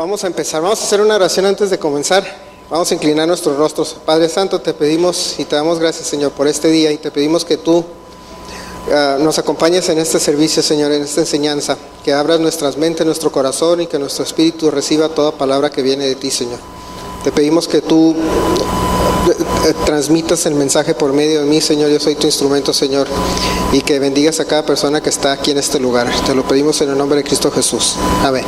Vamos a empezar, vamos a hacer una oración antes de comenzar. Vamos a inclinar nuestros rostros. Padre Santo, te pedimos y te damos gracias, Señor, por este día, y te pedimos que tú nos acompañes en este servicio, Señor, en esta enseñanza, que abras nuestras mentes, nuestro corazón, y que nuestro espíritu reciba toda palabra que viene de ti, Señor. Te pedimos que tú transmitas el mensaje por medio de mí, Señor. Yo soy tu instrumento, Señor, y que bendigas a cada persona que está aquí en este lugar. Te lo pedimos en el nombre de Cristo Jesús. Amén.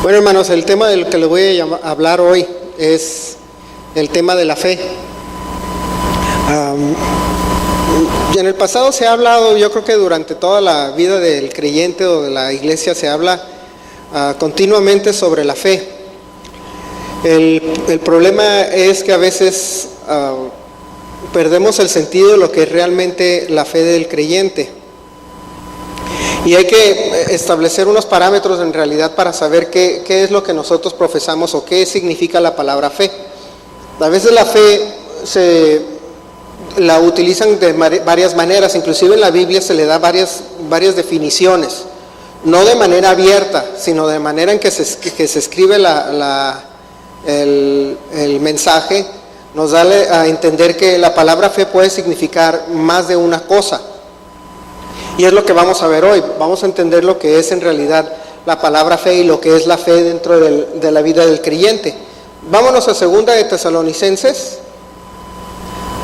Bueno, hermanos, el tema del que les voy a hablar hoy es el tema de la fe. En el pasado se ha hablado, yo creo que durante toda la vida del creyente o de la iglesia se habla continuamente sobre la fe. El problema es que a veces perdemos el sentido de lo que es realmente la fe del creyente. Y hay que establecer unos parámetros en realidad para saber qué es lo que nosotros profesamos o qué significa la palabra fe. A veces la fe la utilizan de varias maneras, inclusive en la Biblia se le da varias definiciones, no de manera abierta, sino de manera en que se escribe el mensaje. Nos da a entender que la palabra fe puede significar más de una cosa. Y es lo que vamos a ver hoy. Vamos a entender lo que es en realidad la palabra fe y lo que es la fe dentro de la vida del creyente. Vámonos a 2 de Tesalonicenses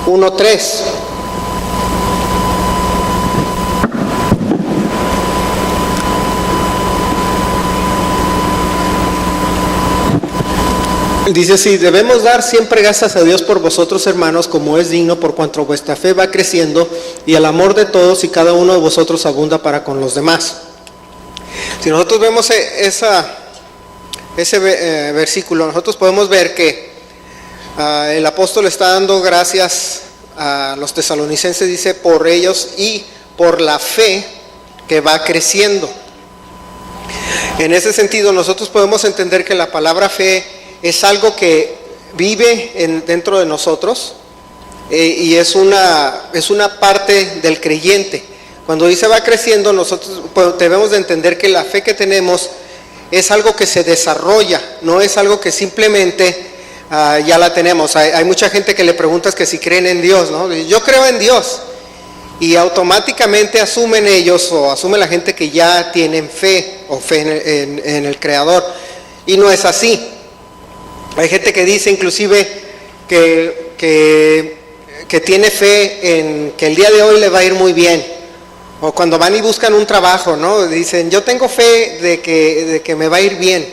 1:3. Dice así: debemos dar siempre gracias a Dios por vosotros, hermanos, como es digno, por cuanto vuestra fe va creciendo y el amor de todos y cada uno de vosotros abunda para con los demás. Si nosotros vemos ese versículo, nosotros podemos ver que el apóstol está dando gracias a los tesalonicenses, dice, por ellos y por la fe que va creciendo. En ese sentido, nosotros podemos entender que la palabra fe es algo que vive dentro de nosotros y es una parte del creyente. Cuando dice va creciendo, nosotros debemos de entender que la fe que tenemos es algo que se desarrolla, no es algo que simplemente ya la tenemos. Hay mucha gente que le preguntas que si creen en Dios, ¿no? Yo creo en Dios, y automáticamente asumen ellos, o asume la gente, que ya tienen fe o fe en el Creador, y no es así. Hay gente que dice inclusive que tiene fe en que el día de hoy le va a ir muy bien, o cuando van y buscan un trabajo, ¿no? Dicen, yo tengo fe de que me va a ir bien,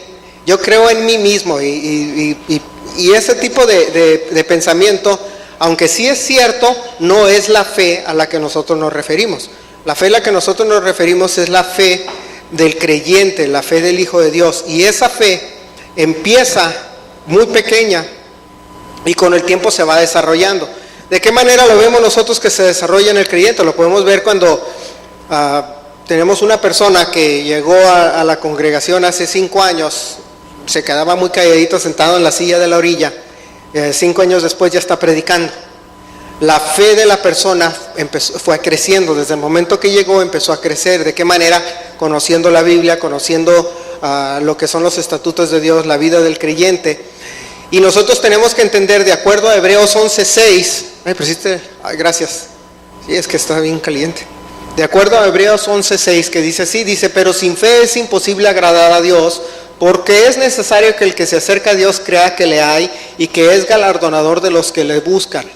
yo creo en mí mismo, y ese tipo de pensamiento, aunque sí es cierto, no es la fe a la que nosotros nos referimos. La fe a la que nosotros nos referimos es la fe del creyente, la fe del Hijo de Dios, y esa fe empieza muy pequeña y con el tiempo se va desarrollando. ¿De qué manera lo vemos nosotros que se desarrolla en el creyente? Lo podemos ver cuando tenemos una persona que llegó a la congregación hace 5 años, se quedaba muy calladito sentado en la silla de la orilla, 5 años después ya está predicando. La fe de la persona fue creciendo, desde el momento que llegó empezó a crecer. ¿De qué manera? Conociendo la Biblia, conociendo lo que son los estatutos de Dios, la vida del creyente. Y nosotros tenemos que entender, de acuerdo a Hebreos 11:6, gracias, sí, es que está bien caliente. De acuerdo a Hebreos 11:6, que dice así, dice, pero sin fe es imposible agradar a Dios, porque es necesario que el que se acerca a Dios crea que le hay y que es galardonador de los que le buscan.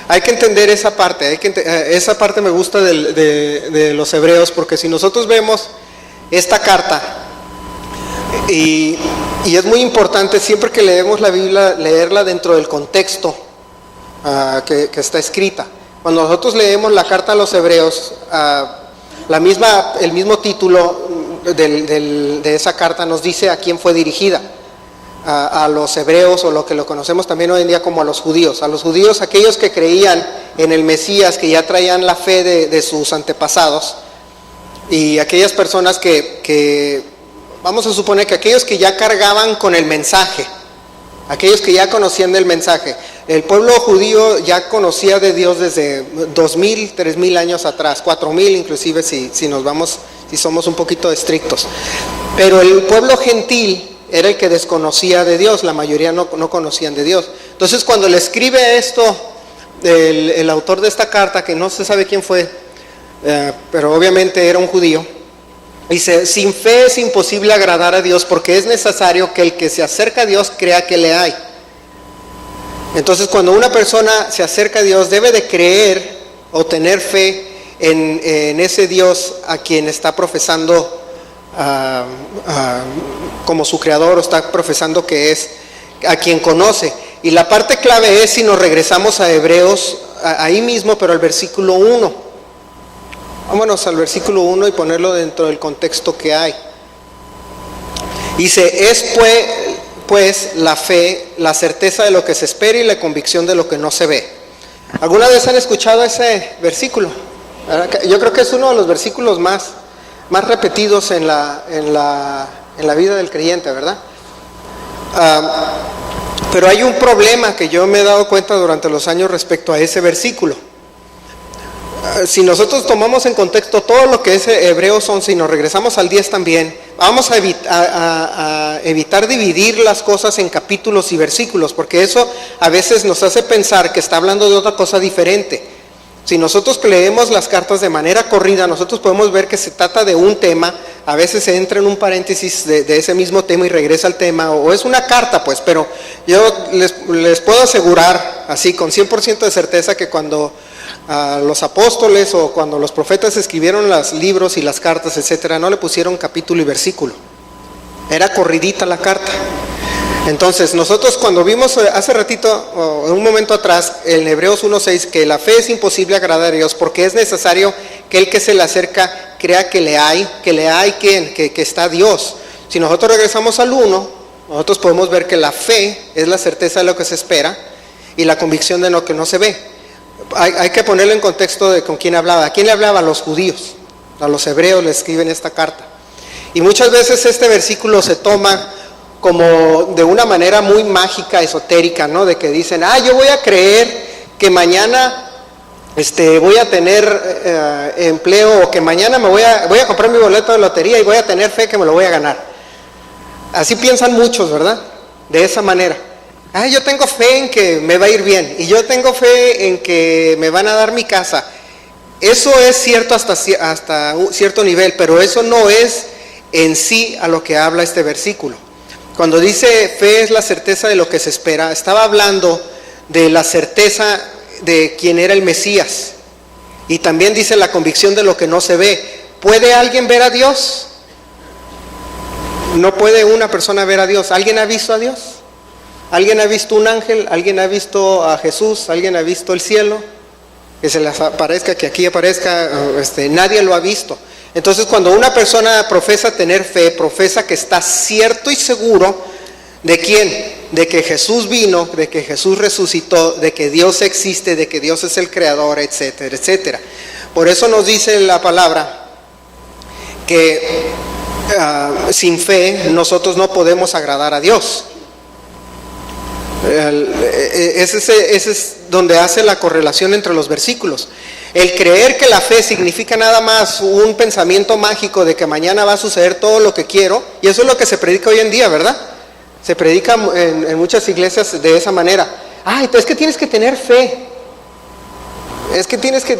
Hay que entender esa parte, esa parte me gusta de los hebreos, porque si nosotros vemos esta carta, y es muy importante siempre que leemos la Biblia, leerla dentro del contexto que está escrita. Cuando nosotros leemos la carta a los hebreos, el mismo título de esa carta nos dice a quién fue dirigida. A los hebreos, o lo que lo conocemos también hoy en día como a los judíos. A los judíos, aquellos que creían en el Mesías, que ya traían la fe de sus antepasados, y aquellas personas que vamos a suponer que aquellos que ya cargaban con el mensaje, aquellos que ya conocían del mensaje. El pueblo judío ya conocía de Dios desde 2000, 3000 años atrás, 4000 inclusive si somos un poquito estrictos. Pero el pueblo gentil era el que desconocía de Dios, la mayoría no conocían de Dios. Entonces cuando le escribe esto, el autor de esta carta, que no se sabe quién fue, pero obviamente era un judío, dice: sin fe es imposible agradar a Dios, porque es necesario que el que se acerca a Dios crea que le hay. Entonces cuando una persona se acerca a Dios, debe de creer o tener fe en ese Dios a quien está profesando como su creador, o está profesando que es, a quien conoce. Y la parte clave es, si nos regresamos a Hebreos, ahí mismo, pero al versículo 1. Vámonos al versículo 1 y ponerlo dentro del contexto que hay. Dice: es pues la fe, la certeza de lo que se espera y la convicción de lo que no se ve. ¿Alguna vez han escuchado ese versículo? Yo creo que es uno de los versículos más repetidos en la vida del creyente, ¿verdad? Pero hay un problema que yo me he dado cuenta durante los años respecto a ese versículo. Si nosotros tomamos en contexto todo lo que es Hebreos 11 y nos regresamos al 10 también, vamos a evitar dividir las cosas en capítulos y versículos, porque eso a veces nos hace pensar que está hablando de otra cosa diferente. Si nosotros leemos las cartas de manera corrida, nosotros podemos ver que se trata de un tema, a veces se entra en un paréntesis de ese mismo tema y regresa al tema, o es una carta pues, pero yo les puedo asegurar así con 100% de certeza que cuando los apóstoles o cuando los profetas escribieron los libros y las cartas, etcétera, no le pusieron capítulo y versículo, era corridita la carta. Entonces nosotros cuando vimos hace ratito, o un momento atrás, en Hebreos 1:6, que la fe es imposible agradar a Dios porque es necesario que el que se le acerca crea que le hay ¿quién? Que está Dios. Si nosotros regresamos al 1, nosotros podemos ver que la fe es la certeza de lo que se espera y la convicción de lo que no se ve. Hay que ponerlo en contexto de con quién hablaba. ¿A quién le hablaba? A los judíos, a los hebreos le escriben esta carta. Y muchas veces este versículo se toma como de una manera muy mágica, esotérica, ¿no? De que dicen: yo voy a creer que mañana voy a tener empleo, o que mañana voy a comprar mi boleto de lotería y voy a tener fe que me lo voy a ganar. Así piensan muchos, ¿verdad? De esa manera. Yo tengo fe en que me va a ir bien, y yo tengo fe en que me van a dar mi casa. Eso es cierto hasta un cierto nivel, pero eso no es en sí a lo que habla este versículo. Cuando dice fe es la certeza de lo que se espera, estaba hablando de la certeza de quién era el Mesías. Y también dice la convicción de lo que no se ve. ¿Puede alguien ver a Dios? No puede una persona ver a Dios. ¿Alguien ha visto a Dios? ¿Alguien ha visto un ángel? ¿Alguien ha visto a Jesús? ¿Alguien ha visto el cielo? Que se les aparezca, que aquí aparezca, nadie lo ha visto. Entonces cuando una persona profesa tener fe, profesa que está cierto y seguro de quién, de que Jesús vino, de que Jesús resucitó, de que Dios existe, de que Dios es el creador, etcétera, etcétera. Por eso nos dice la palabra que sin fe nosotros no podemos agradar a Dios. Ese es donde hace la correlación entre los versículos. El creer que la fe significa nada más un pensamiento mágico de que mañana va a suceder todo lo que quiero, y eso es lo que se predica hoy en día, ¿verdad? Se predica en muchas iglesias de esa manera. Es que tienes que tener fe, es que tienes que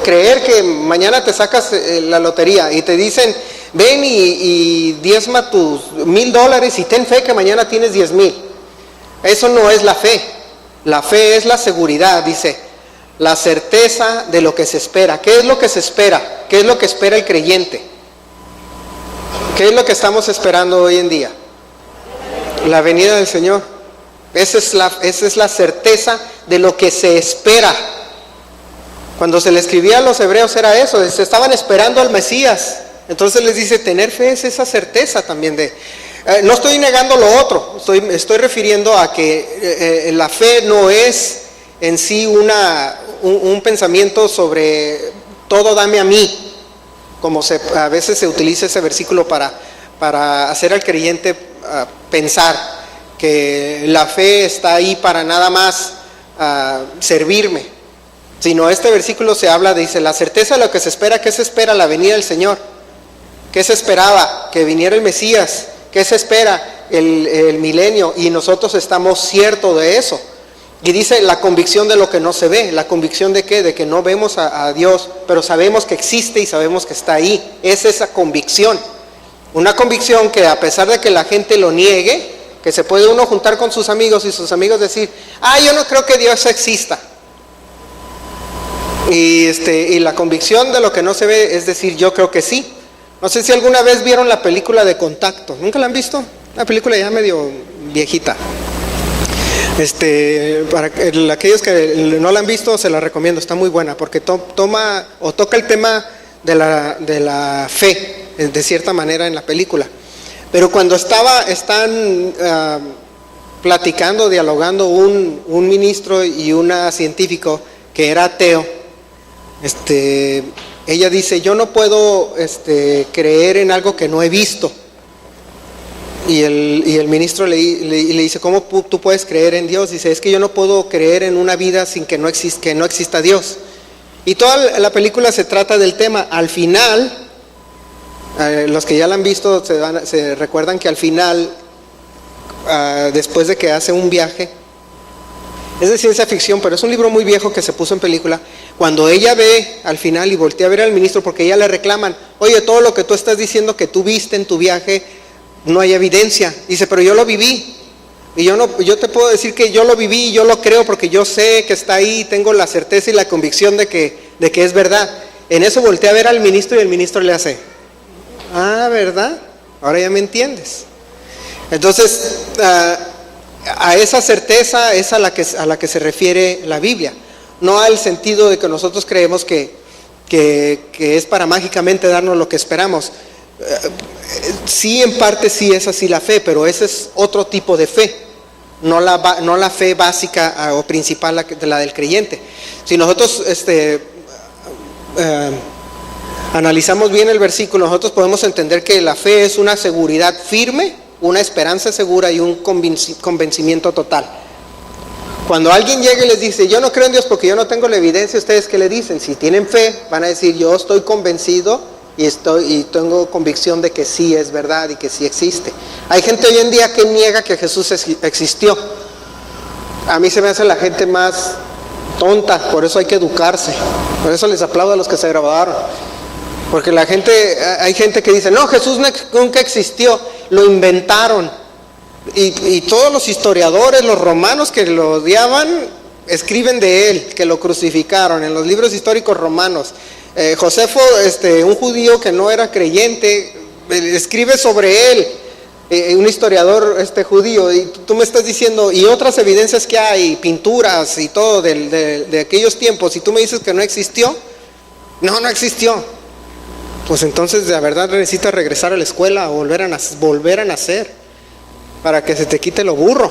creer que mañana te sacas la lotería, y te dicen: ven y diezma tus $1,000 y ten fe que mañana tienes 10,000. Eso no es la fe. La fe es la seguridad, dice, la certeza de lo que se espera. ¿Qué es lo que se espera? ¿Qué es lo que espera el creyente? ¿Qué es lo que estamos esperando hoy en día? La venida del Señor. Esa es la certeza de lo que se espera. Cuando se le escribía a los hebreos era eso, se estaban esperando al Mesías. Entonces les dice, tener fe es esa certeza también de... no estoy negando lo otro, estoy refiriendo a que la fe no es en sí un pensamiento sobre todo dame a mí, como a veces se utiliza ese versículo para hacer al creyente pensar que la fe está ahí para nada más servirme, sino este versículo se habla, dice, la certeza de lo que se espera. ¿Qué se espera? La venida del Señor. ¿Qué se esperaba? Que viniera el Mesías, ¿Qué se espera? El milenio, y nosotros estamos ciertos de eso. Y dice la convicción de lo que no se ve. ¿La convicción de qué? De que no vemos a Dios, pero sabemos que existe y sabemos que está ahí. Es esa convicción. Una convicción que, a pesar de que la gente lo niegue, que se puede uno juntar con sus amigos y sus amigos decir, yo no creo que Dios exista. Y la convicción de lo que no se ve es decir, yo creo que sí. No sé si alguna vez vieron la película de Contacto. ¿Nunca la han visto? Una película ya medio viejita. Para aquellos que no la han visto, se la recomiendo, está muy buena, porque toca el tema de la fe, de cierta manera, en la película. Pero cuando están platicando, dialogando un ministro y una científico que era ateo, ella dice, yo no puedo creer en algo que no he visto. Y el ministro le dice, ¿cómo tú puedes creer en Dios? Dice, es que yo no puedo creer en una vida sin que no exista Dios. Y toda la película se trata del tema. Al final, los que ya la han visto se recuerdan que al final, después de que hace un viaje, es de ciencia ficción, pero es un libro muy viejo que se puso en película. Cuando ella ve al final y voltea a ver al ministro, porque ella le reclaman, oye, todo lo que tú estás diciendo que tú viste en tu viaje, no hay evidencia. Dice, pero yo lo viví. Y yo te puedo decir que yo lo viví y yo lo creo porque yo sé que está ahí, tengo la certeza y la convicción de que es verdad. En eso voltea a ver al ministro y el ministro le hace, ¿verdad? Ahora ya me entiendes. Entonces, a esa certeza es a la que se refiere la Biblia. No al sentido de que nosotros creemos que es para mágicamente darnos lo que esperamos. Sí, en parte sí es así la fe, pero ese es otro tipo de fe, no la fe básica o principal, la del creyente. Si nosotros analizamos bien el versículo, nosotros podemos entender que la fe es una seguridad firme, una esperanza segura y un convencimiento total. Cuando alguien llega y les dice, yo no creo en Dios porque yo no tengo la evidencia, ¿ustedes qué le dicen? Si tienen fe, van a decir, yo estoy convencido y tengo convicción de que sí es verdad y que sí existe. Hay gente hoy en día que niega que Jesús existió. A mí se me hace la gente más tonta, por eso hay que educarse. Por eso les aplaudo a los que se graduaron. Porque hay gente que dice, no, Jesús nunca existió, lo inventaron. Y todos los historiadores, los romanos que lo odiaban, escriben de él, que lo crucificaron en los libros históricos romanos. Josefo, un judío que no era creyente, escribe sobre él, un historiador judío, y tú me estás diciendo, y otras evidencias que hay, pinturas y todo de aquellos tiempos, y tú me dices que no existió. No existió. Pues entonces la verdad necesitas regresar a la escuela o volver a nacer para que se te quite lo burro.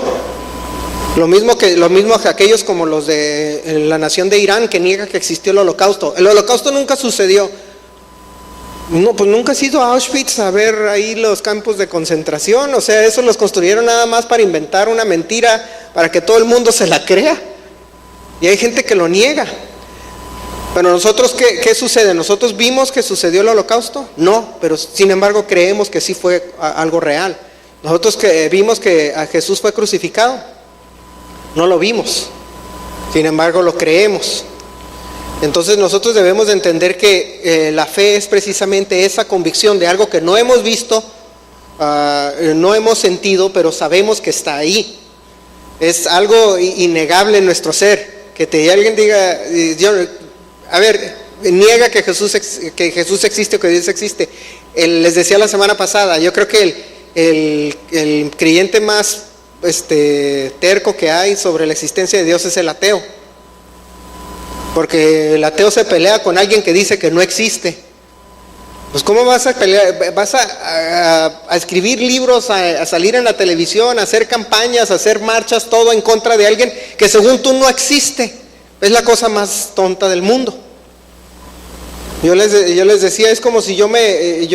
Lo mismo que aquellos como los de la nación de Irán que niega que existió el holocausto. El holocausto nunca sucedió. No, pues nunca has ido a Auschwitz a ver ahí los campos de concentración. O sea, eso los construyeron nada más para inventar una mentira, para que todo el mundo se la crea. Y hay gente que lo niega. Pero nosotros, ¿qué sucede? ¿Nosotros vimos que sucedió el holocausto? No, pero sin embargo creemos que sí fue algo real. Nosotros vimos que a Jesús fue crucificado. No lo vimos, sin embargo lo creemos. Entonces nosotros debemos de entender que la fe es precisamente esa convicción de algo que no hemos visto, no hemos sentido, pero sabemos que está ahí. Es algo innegable en nuestro ser. Que alguien diga, niega que Jesús existe o que Dios existe. Les decía la semana pasada, yo creo que el creyente más terco que hay sobre la existencia de Dios es el ateo, porque el ateo se pelea con alguien que dice que no existe. Pues ¿cómo vas a pelear? Vas a escribir libros, a salir en la televisión, a hacer campañas, a hacer marchas, todo en contra de alguien que según tú no existe. Es la cosa más tonta del mundo. Yo les decía, es como si yo me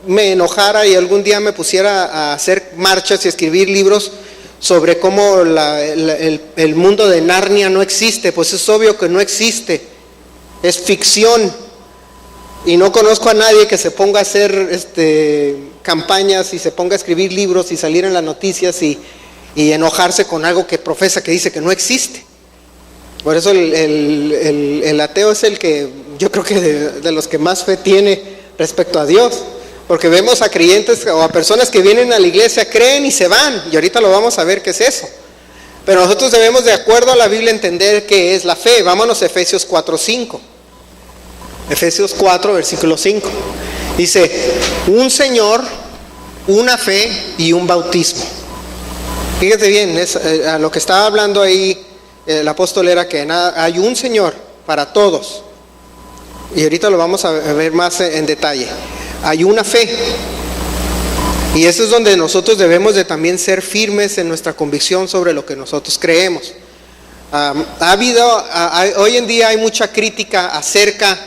enojara y algún día me pusiera a hacer marchas y escribir libros sobre cómo el mundo de Narnia no existe. Pues es obvio que no existe, es ficción. Y no conozco a nadie que se ponga a hacer campañas y se ponga a escribir libros y salir en las noticias y enojarse con algo que profesa, que dice que no existe. Por eso el ateo es el que yo creo que de los que más fe tiene respecto a Dios, porque vemos a creyentes o a personas que vienen a la iglesia, creen y se van, y ahorita lo vamos a ver qué es eso. Pero nosotros debemos, de acuerdo a la Biblia, entender qué es la fe. Vámonos a Efesios 4:5. Efesios 4, versículo 5. Dice, un Señor, una fe y un bautismo. Fíjate bien, a lo que estaba hablando ahí el apóstol era que hay un Señor para todos. Y ahorita lo vamos a ver más en detalle. Hay una fe. Y eso es donde nosotros debemos de también ser firmes en nuestra convicción sobre lo que nosotros creemos. Hoy en día hay mucha crítica acerca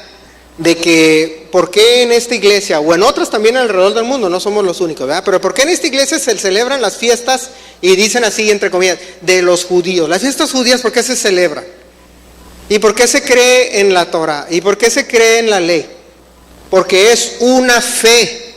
de que por qué en esta iglesia, o en otras también alrededor del mundo, no somos los únicos, ¿verdad? Pero por qué en esta iglesia se celebran las fiestas, y dicen así entre comillas, de los judíos. Las fiestas judías, ¿por qué se celebran? ¿Y por qué se cree en la Torah? ¿Y por qué se cree en la ley? Porque es una fe.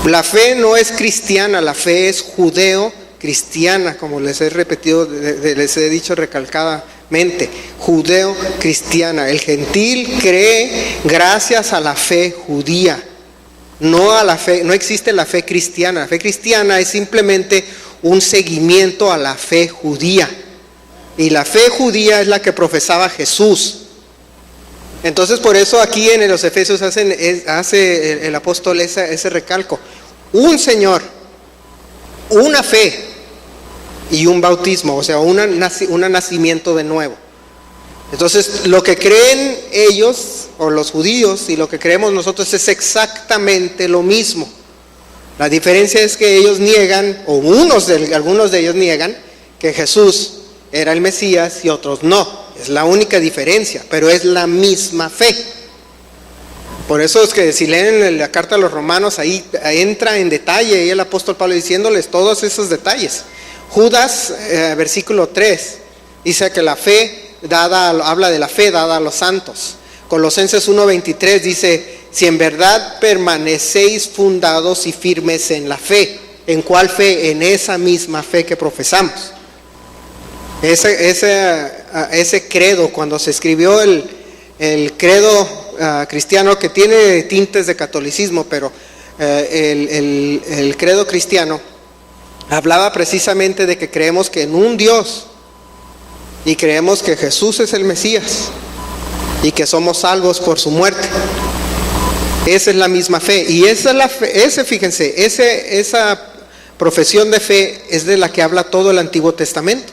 La fe no es cristiana, la fe es judeo-cristiana, como les he repetido, les he dicho recalcadamente, judeo-cristiana. El gentil cree gracias a la fe judía, no a la fe, no existe la fe cristiana. La fe cristiana es simplemente un seguimiento a la fe judía, y la fe judía es la que profesaba Jesús. Entonces por eso aquí en los Efesios hace el apóstol ese recalco. Un Señor, una fe y un bautismo, o sea, un nacimiento de nuevo. Entonces lo que creen ellos, o los judíos, y lo que creemos nosotros es exactamente lo mismo. La diferencia es que ellos niegan, o algunos de ellos niegan, que Jesús era el Mesías y otros no. Es la única diferencia, pero es la misma fe. Por eso es que si leen la carta a los Romanos, ahí entra en detalle ahí el apóstol Pablo diciéndoles todos esos detalles. Judas, versículo 3, dice que la fe habla de la fe dada a los santos. Colosenses 1:23 dice, si en verdad permanecéis fundados y firmes en la fe. ¿En cuál fe? En esa misma fe que profesamos. Ese credo, cuando se escribió el credo cristiano, que tiene tintes de catolicismo, pero el credo cristiano hablaba precisamente de que creemos que en un Dios, y creemos que Jesús es el Mesías, y que somos salvos por su muerte. Esa es la misma fe, y esa es la fe, fíjense, esa profesión de fe es de la que habla todo el Antiguo Testamento.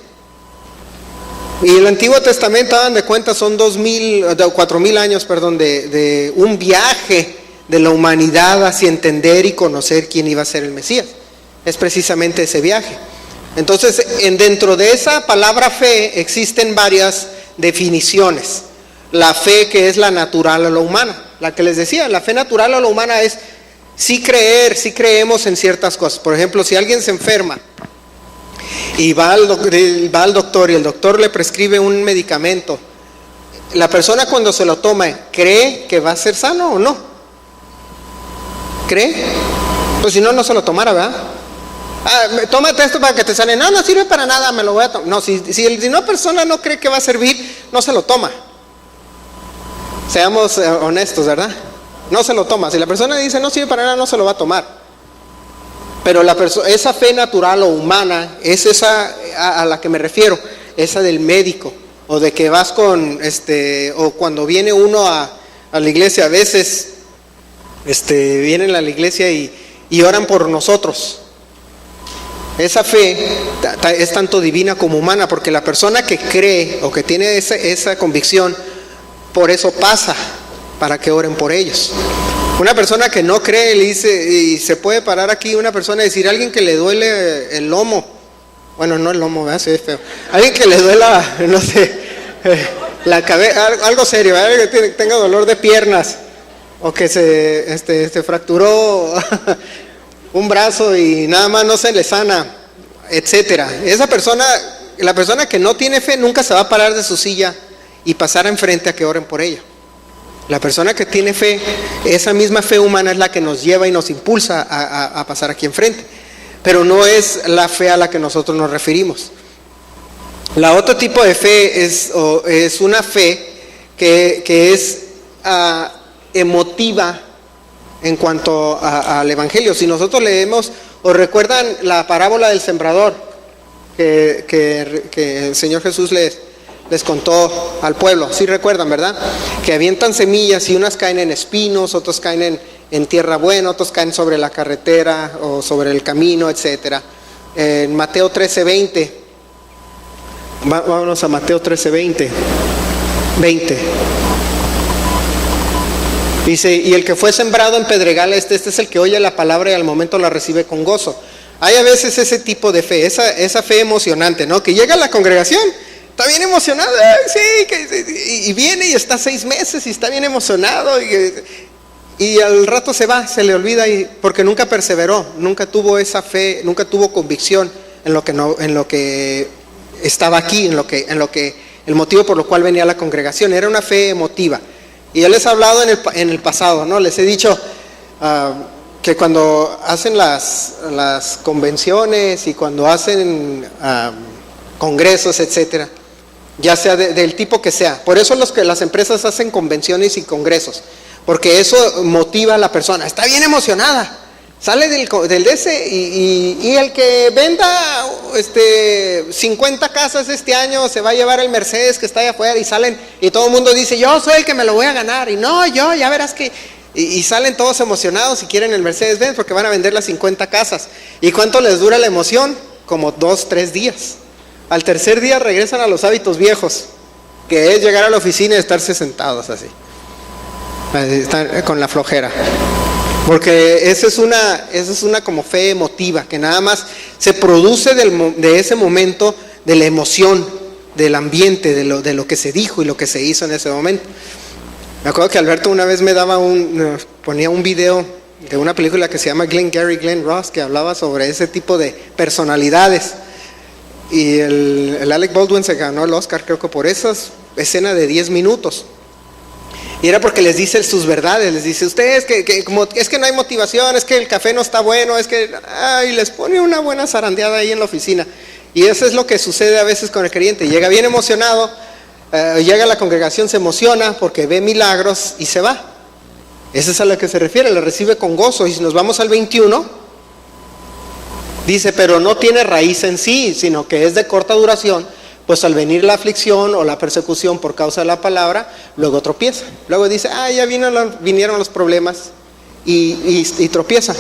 Y el Antiguo Testamento, hagan de cuenta, son 4,000 años, de un viaje de la humanidad hacia entender y conocer quién iba a ser el Mesías. Es precisamente ese viaje. Entonces, dentro de esa palabra fe existen varias definiciones. La fe que es la natural o la humana, la que les decía, la fe natural o la humana es sí creemos en ciertas cosas. Por ejemplo, si alguien se enferma y va al doctor y el doctor le prescribe un medicamento, la persona cuando se lo toma, ¿cree que va a ser sano o no? ¿Cree? Pues si no, no se lo tomara, ¿verdad? Tómate esto para que te sane. No sirve para nada, me lo voy a tomar. No, si una persona no cree que va a servir, no se lo toma. Seamos honestos, ¿verdad? No se lo toma. Si la persona dice no sirve para nada, no se lo va a tomar. Pero esa fe natural o humana es esa a la que me refiero, esa del médico, o de que vas o cuando viene uno a la iglesia, a veces vienen a la iglesia y oran por nosotros. Esa fe es tanto divina como humana, porque la persona que cree o que tiene esa convicción, por eso pasa para que oren por ellos. Una persona que no cree, le dice, y se puede parar aquí una persona y decir, alguien que le duele el lomo, bueno, no el lomo, ¿verdad? Sí, es feo. Alguien que le duela, no sé, la cabeza, algo serio, ¿verdad? Que tenga dolor de piernas, o que se fracturó un brazo y nada más no se le sana, etcétera. La persona que no tiene fe nunca se va a parar de su silla y pasar enfrente a que oren por ella. La persona que tiene fe, esa misma fe humana es la que nos lleva y nos impulsa a pasar aquí enfrente. Pero no es la fe a la que nosotros nos referimos. La otro tipo de fe es una fe que es emotiva en cuanto al Evangelio. Si nosotros leemos, ¿os recuerdan la parábola del sembrador que el Señor Jesús les contó al pueblo? Sí recuerdan, ¿verdad? Que avientan semillas y unas caen en espinos, otros caen en tierra buena, otros caen sobre la carretera o sobre el camino, etcétera. En Mateo 13:20, vámonos a Mateo 13:20. Dice, y el que fue sembrado en pedregal, este es el que oye la palabra y al momento la recibe con gozo. Hay a veces ese tipo de fe, esa fe emocionante, ¿no? Que llega a la congregación, está bien emocionado, sí, y viene y está 6 meses y está bien emocionado, y al rato se va, se le olvida, porque nunca perseveró, nunca tuvo esa fe, nunca tuvo convicción en lo que estaba aquí, en lo que el motivo por lo cual venía a la congregación. Era una fe emotiva. Y yo les he hablado en el pasado, ¿no? Les he dicho que cuando hacen las convenciones y cuando hacen congresos, etcétera, ya sea del tipo que sea. Por eso las empresas hacen convenciones y congresos, porque eso motiva a la persona. Está bien emocionada, sale del ese y el que venda 50 casas este año se va a llevar el Mercedes que está allá afuera, y salen y todo el mundo dice, yo soy el que me lo voy a ganar, y no, yo, ya verás que... Y salen todos emocionados y quieren el Mercedes-Benz porque van a vender las 50 casas. ¿Y cuánto les dura la emoción? Como 2-3 días. Al tercer día regresan a los hábitos viejos, que es llegar a la oficina y estarse sentados así, estar con la flojera. Porque esa es una como fe emotiva, que nada más se produce de ese momento, de la emoción, del ambiente, de lo que se dijo y lo que se hizo en ese momento. Me acuerdo que Alberto una vez ponía un video de una película que se llama Glengarry Glen Ross, que hablaba sobre ese tipo de personalidades. Y el Alec Baldwin se ganó el Oscar, creo que por esa escena de 10 minutos. Y era porque les dice sus verdades, les dice, ustedes es que no hay motivación, es que el café no está bueno, y les pone una buena zarandeada ahí en la oficina. Y eso es lo que sucede a veces con el creyente. Llega bien emocionado, llega a la congregación, se emociona porque ve milagros y se va. Esa es a la que se refiere, la recibe con gozo. Y si nos vamos al 21, dice, pero no tiene raíz en sí, sino que es de corta duración, pues al venir la aflicción o la persecución por causa de la palabra, luego tropieza. Luego dice, ya vinieron los problemas y tropieza.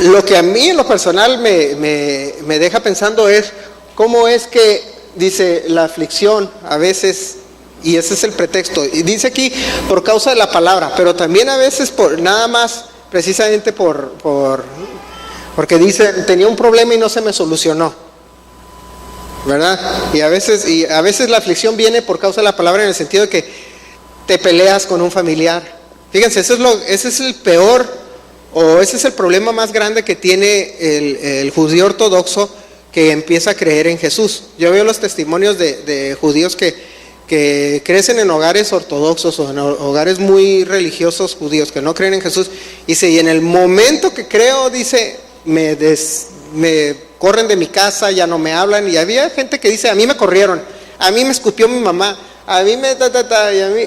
Lo que a mí en lo personal me deja pensando es cómo es que, dice, la aflicción a veces, y ese es el pretexto, y dice aquí por causa de la palabra, pero también a veces por nada más precisamente porque dice, tenía un problema y no se me solucionó, ¿verdad? Y a veces la aflicción viene por causa de la palabra, en el sentido de que te peleas con un familiar. Fíjense, ese es el peor, o ese es el problema más grande que tiene el judío ortodoxo que empieza a creer en Jesús. Yo veo los testimonios de judíos que crecen en hogares ortodoxos o en hogares muy religiosos judíos que no creen en Jesús. Dice, y en el momento que creo, dice, me corren de mi casa, ya no me hablan. Y había gente que dice, a mí me corrieron, a mí me escupió mi mamá, a mí me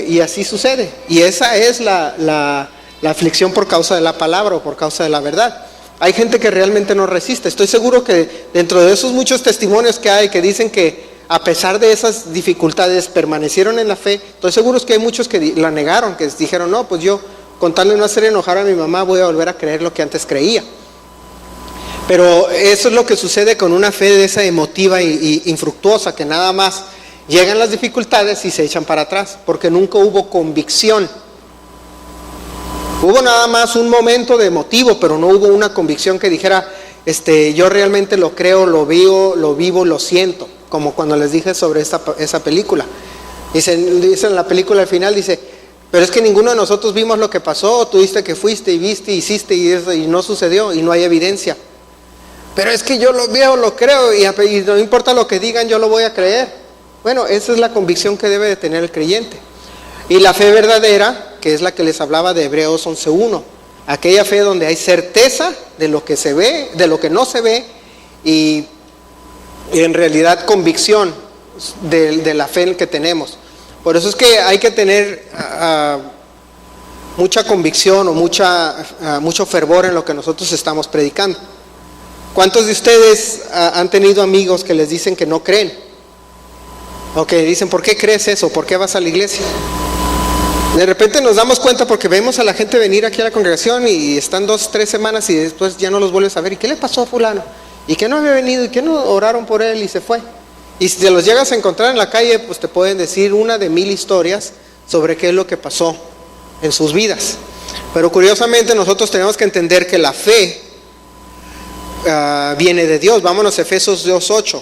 y así sucede. Y esa es la aflicción por causa de la palabra o por causa de la verdad. Hay gente que realmente no resiste. Estoy seguro que dentro de esos muchos testimonios que hay que dicen que a pesar de esas dificultades permanecieron en la fe, estoy seguro que hay muchos que la negaron, que dijeron, no, pues yo con tal de no hacer enojar a mi mamá voy a volver a creer lo que antes creía. Pero eso es lo que sucede con una fe de esa emotiva y infructuosa, que nada más llegan las dificultades y se echan para atrás, porque nunca hubo convicción. Hubo nada más un momento de motivo, pero no hubo una convicción que dijera, yo realmente lo creo, lo vivo, lo siento, como cuando les dije sobre esa película. Dice en la película al final, dice, pero es que ninguno de nosotros vimos lo que pasó, tú dijiste que fuiste y viste, hiciste y eso, y no sucedió y no hay evidencia. Pero es que yo lo veo, lo creo y no importa lo que digan, yo lo voy a creer. Bueno, esa es la convicción que debe de tener el creyente. Y la fe verdadera que es la que les hablaba de Hebreos 11:1. Aquella fe donde hay certeza de lo que se ve, de lo que no se ve, y en realidad convicción de la fe que tenemos. Por eso es que hay que tener mucha convicción o mucho fervor en lo que nosotros estamos predicando. ¿Cuántos de ustedes han tenido amigos que les dicen que no creen? O que dicen, ¿por qué crees eso? ¿Por qué vas a la iglesia? De repente nos damos cuenta porque vemos a la gente venir aquí a la congregación y están 2, 3 semanas y después ya no los vuelves a ver. ¿Y qué le pasó a fulano? ¿Y que no había venido? ¿Y que no oraron por él y se fue? Y si te los llegas a encontrar en la calle, pues te pueden decir una de 1000 historias sobre qué es lo que pasó en sus vidas. Pero curiosamente nosotros tenemos que entender que la fe viene de Dios. Vámonos a Efesios 2:8.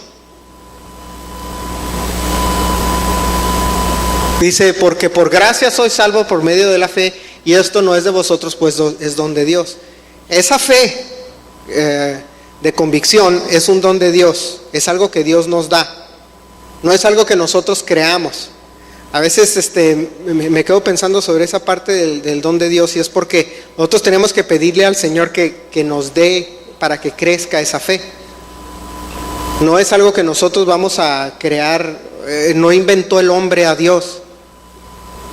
Dice, porque por gracia sois salvos por medio de la fe, y esto no es de vosotros, pues es don de Dios. Esa fe de convicción es un don de Dios, es algo que Dios nos da, no es algo que nosotros creamos. A veces me quedo pensando sobre esa parte del don de Dios, y es porque nosotros tenemos que pedirle al Señor que nos dé para que crezca esa fe. No es algo que nosotros vamos a crear, no inventó el hombre a Dios,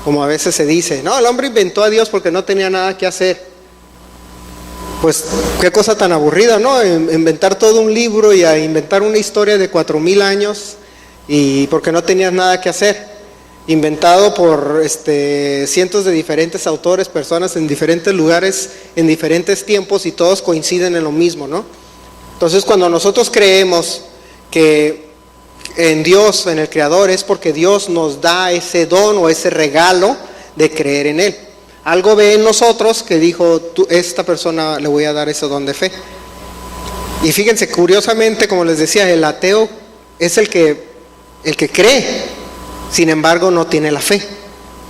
como a veces se dice. No, el hombre inventó a Dios porque no tenía nada que hacer. Pues qué cosa tan aburrida, ¿no? Inventar todo un libro y a inventar una historia de 4000 años y porque no tenías nada que hacer. Inventado por cientos de diferentes autores, personas en diferentes lugares, en diferentes tiempos, y todos coinciden en lo mismo, ¿no? Entonces, cuando nosotros creemos que en Dios, en el Creador, es porque Dios nos da ese don o ese regalo de creer en Él. Algo ve en nosotros que dijo, esta persona le voy a dar ese don de fe. Y fíjense, curiosamente, como les decía, el ateo es el que cree, sin embargo no tiene la fe.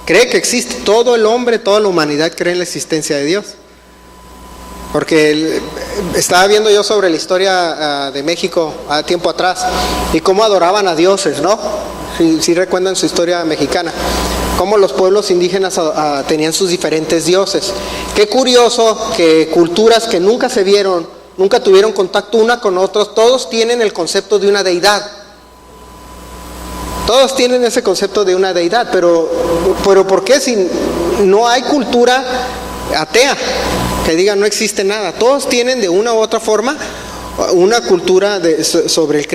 Cree que existe, todo el hombre, toda la humanidad cree en la existencia de Dios. Porque estaba viendo yo sobre la historia de México a tiempo atrás y cómo adoraban a dioses, ¿no? Si recuerdan su historia mexicana, cómo los pueblos indígenas tenían sus diferentes dioses. Qué curioso que culturas que nunca se vieron, nunca tuvieron contacto una con otros, todos tienen el concepto de una deidad. Todos tienen ese concepto de una deidad, pero ¿por qué si no hay cultura atea que diga no existe nada? Todos tienen de una u otra forma una cultura sobre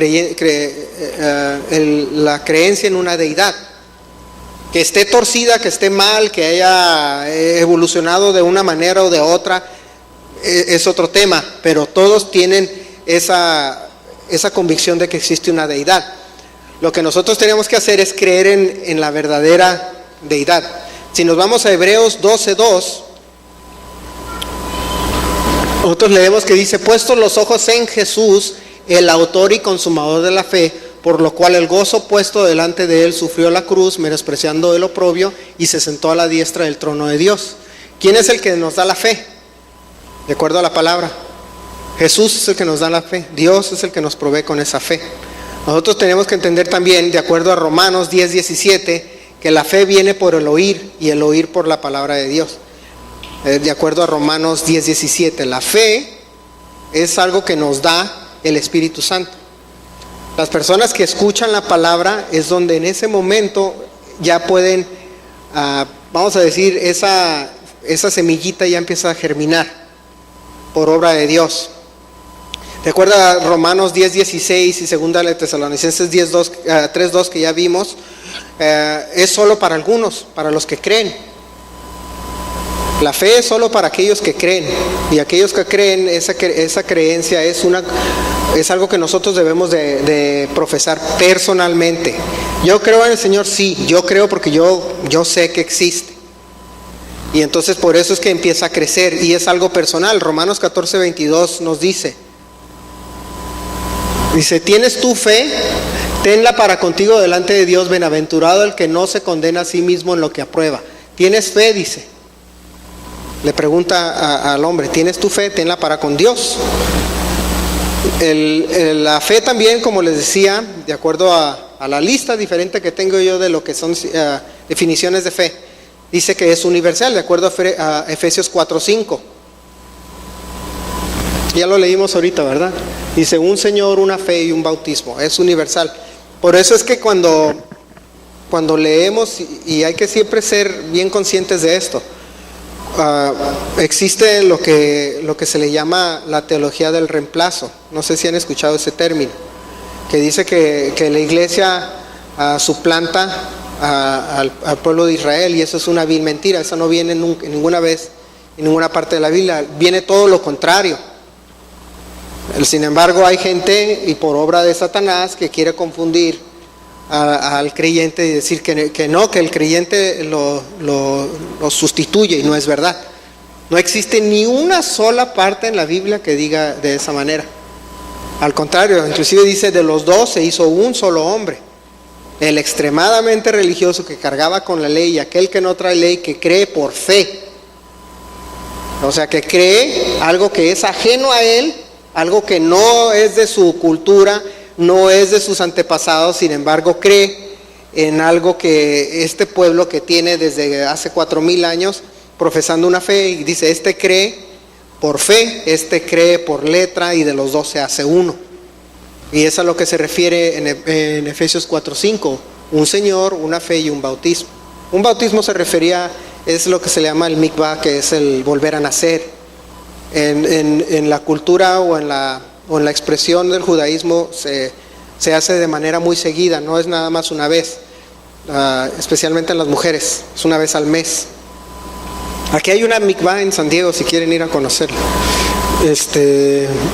la creencia en una deidad. Que esté torcida, que esté mal, que haya evolucionado de una manera o de otra, es otro tema, pero todos tienen esa convicción de que existe una deidad. Lo que nosotros tenemos que hacer es creer en la verdadera deidad. Si nos vamos a Hebreos 12:2, nosotros leemos que dice, puestos los ojos en Jesús, el autor y consumador de la fe, por lo cual el gozo puesto delante de él sufrió la cruz, menospreciando el oprobio, y se sentó a la diestra del trono de Dios. ¿Quién es el que nos da la fe? De acuerdo a la palabra, Jesús es el que nos da la fe, Dios es el que nos provee con esa fe. Nosotros tenemos que entender también, de acuerdo a Romanos 10:17, que la fe viene por el oír y el oír por la palabra de Dios. De acuerdo a Romanos 10:17, la fe es algo que nos da el Espíritu Santo. Las personas que escuchan la palabra es donde en ese momento ya pueden, vamos a decir, esa semillita ya empieza a germinar por obra de Dios. Recuerda Romanos 10:16 y segunda de Tesalonicenses 3:2 que ya vimos, es solo para algunos, para los que creen. La fe es solo para aquellos que creen, y aquellos que creen, esa creencia es algo que nosotros debemos de profesar personalmente. Yo creo en el Señor, sí, yo creo porque yo sé que existe. Y entonces por eso es que empieza a crecer, y es algo personal. Romanos 14:22 nos dice, ¿tienes tu fe? Tenla para contigo delante de Dios, bienaventurado el que no se condena a sí mismo en lo que aprueba. ¿Tienes fe? Dice. Le pregunta al hombre, ¿tienes tu fe? Tenla para con Dios. La fe también, como les decía, de acuerdo a la lista diferente que tengo yo de lo que son definiciones de fe, dice que es universal, de acuerdo a Efesios 4:5. Ya lo leímos ahorita, ¿verdad? Dice un Señor, una fe y un bautismo, es universal. Por eso es que cuando leemos, y hay que siempre ser bien conscientes de esto, existe lo que se le llama la teología del reemplazo. No sé si han escuchado ese término, que dice que la iglesia suplanta al pueblo de Israel, y eso es una vil mentira. Eso no viene ninguna vez en ninguna parte de la Biblia, viene todo lo contrario. Sin embargo, hay gente, y por obra de Satanás, que quiere confundir al creyente y decir que no, que el creyente lo sustituye, y no es verdad. No existe ni una sola parte en la Biblia que diga de esa manera. Al contrario, inclusive dice, de los dos se hizo un solo hombre. El extremadamente religioso que cargaba con la ley, y aquel que no trae ley, que cree por fe. O sea, que cree algo que es ajeno a él, algo que no es de su cultura, no es de sus antepasados, sin embargo cree en algo que este pueblo que tiene desde hace 4,000 años profesando una fe, y dice, este cree por fe, este cree por letra, y de los dos se hace uno. Y eso es a lo que se refiere en Efesios 4:5, un Señor, una fe y un bautismo. Un bautismo es lo que se le llama el mikvah, que es el volver a nacer. En la cultura o en la expresión del judaísmo se hace de manera muy seguida, no es nada más una vez, especialmente en las mujeres, es una vez al mes. Aquí hay una mikvah en San Diego si quieren ir a conocerla,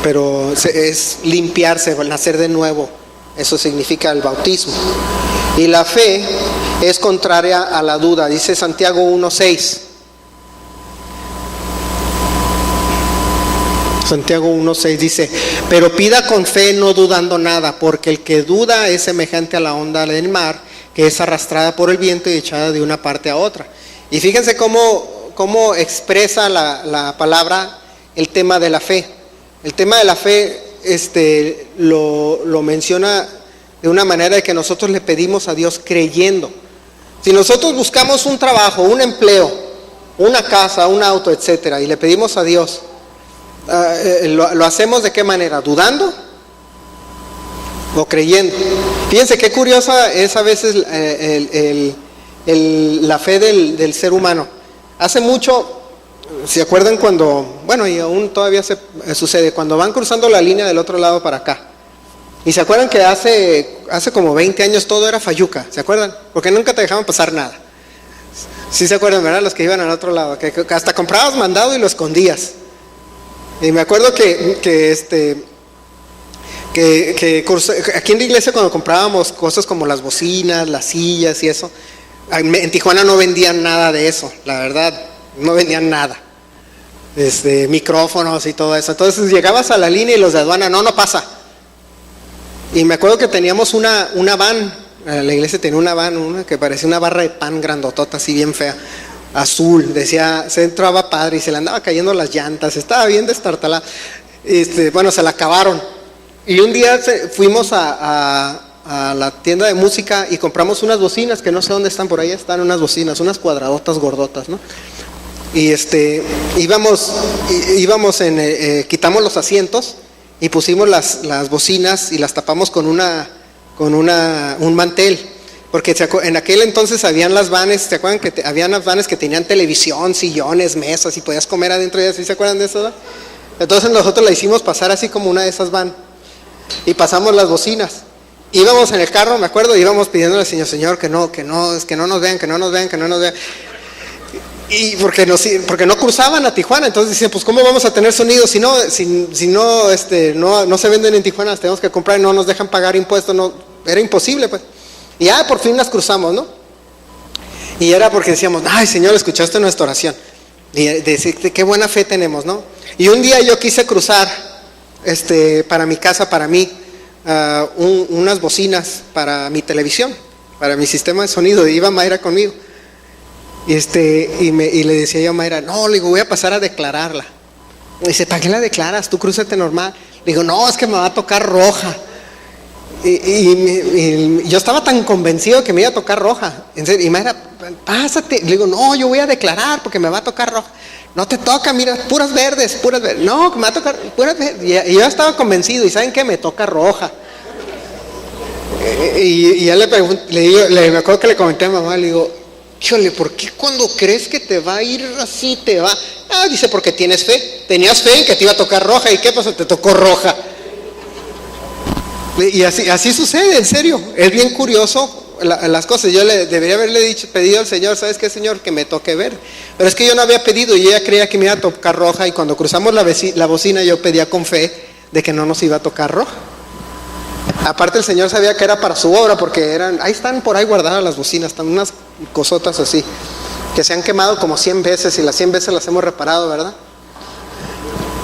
pero es limpiarse, nacer de nuevo, eso significa el bautismo. Y la fe es contraria a la duda, dice Santiago 1:6. Santiago 1:6 dice, pero pida con fe, no dudando nada, porque el que duda es semejante a la onda del mar, que es arrastrada por el viento y echada de una parte a otra. Y fíjense cómo expresa la palabra el tema de la fe. El tema de la fe lo menciona de una manera de que nosotros le pedimos a Dios creyendo. Si nosotros buscamos un trabajo, un empleo, una casa, un auto, etcétera, y le pedimos a Dios, ¿lo hacemos de qué manera? ¿Dudando o creyendo? Fíjense qué curiosa es a veces la fe del ser humano. Hace mucho, ¿se acuerdan cuando, bueno, y aún todavía sucede, cuando van cruzando la línea del otro lado para acá? Y se acuerdan que hace como 20 años todo era fayuca, ¿se acuerdan? Porque nunca te dejaban pasar nada. Sí se acuerdan, ¿verdad? Los que iban al otro lado, que hasta comprabas mandado y lo escondías. Y me acuerdo que aquí en la iglesia, cuando comprábamos cosas como las bocinas, las sillas y eso, en Tijuana no vendían nada de eso, la verdad, no vendían nada, micrófonos y todo eso. Entonces llegabas a la línea y los de aduana, no pasa. Y me acuerdo que teníamos una van, la iglesia tenía una van, que parecía una barra de pan grandotota, así bien fea, azul, decía, se entraba padre y se le andaba cayendo las llantas, estaba bien destartalada. Bueno, se la acabaron. Y un día fuimos a la tienda de música y compramos unas bocinas, que no sé dónde están, por ahí están unas bocinas, unas cuadradotas gordotas, ¿no? Y íbamos quitamos los asientos y pusimos las bocinas y las tapamos con un mantel. Porque en aquel entonces habían las vanes, ¿se acuerdan que habían las vanes que tenían televisión, sillones, mesas y podías comer adentro de ellas? ¿Sí se acuerdan de eso? ¿No? Entonces nosotros la hicimos pasar así como una de esas van y pasamos las bocinas. Íbamos en el carro, me acuerdo, íbamos pidiéndole al Señor que no nos vean. Y porque no cruzaban a Tijuana, entonces decían, pues ¿cómo vamos a tener sonido si no se venden en Tijuana? Las tenemos que comprar y no nos dejan pagar impuestos, no, era imposible pues. Y por fin las cruzamos, ¿no? Y era porque decíamos, ay Señor, escuchaste nuestra oración. Y decirte qué buena fe tenemos, ¿no? Y un día yo quise cruzar para mi casa, para mí, unas bocinas para mi televisión, para mi sistema de sonido. Y iba Mayra conmigo. Y le decía yo a Mayra, no, le digo, voy a pasar a declararla. Y dice, ¿para qué la declaras? Tú crúzate normal. Le digo, no, es que me va a tocar roja. Y yo estaba tan convencido que me iba a tocar roja. En serio, y me era, pásate. Le digo, no, yo voy a declarar porque me va a tocar roja. No te toca, mira, puras verdes, puras verdes. No, me va a tocar puras verdes. Y yo estaba convencido, y ¿saben qué? Me toca roja. Y ya le pregunto, me acuerdo que le comenté a mamá, le digo, híjole, ¿por qué cuando crees que te va a ir así te va? Ah, dice, porque tienes fe. Tenías fe en que te iba a tocar roja. ¿Y qué pasó? Te tocó roja. Y así sucede, en serio. Es bien curioso las cosas. Yo debería haberle pedido al Señor, ¿sabes qué, Señor? Que me toque verde. Pero es que yo no había pedido, y ella creía que me iba a tocar roja, y cuando cruzamos la bocina yo pedía con fe de que no nos iba a tocar roja. Aparte el Señor sabía que era para su obra, porque ahí están por ahí guardadas las bocinas, están unas cosotas así, que se han quemado como 100 veces, y las 100 veces las hemos reparado, ¿verdad?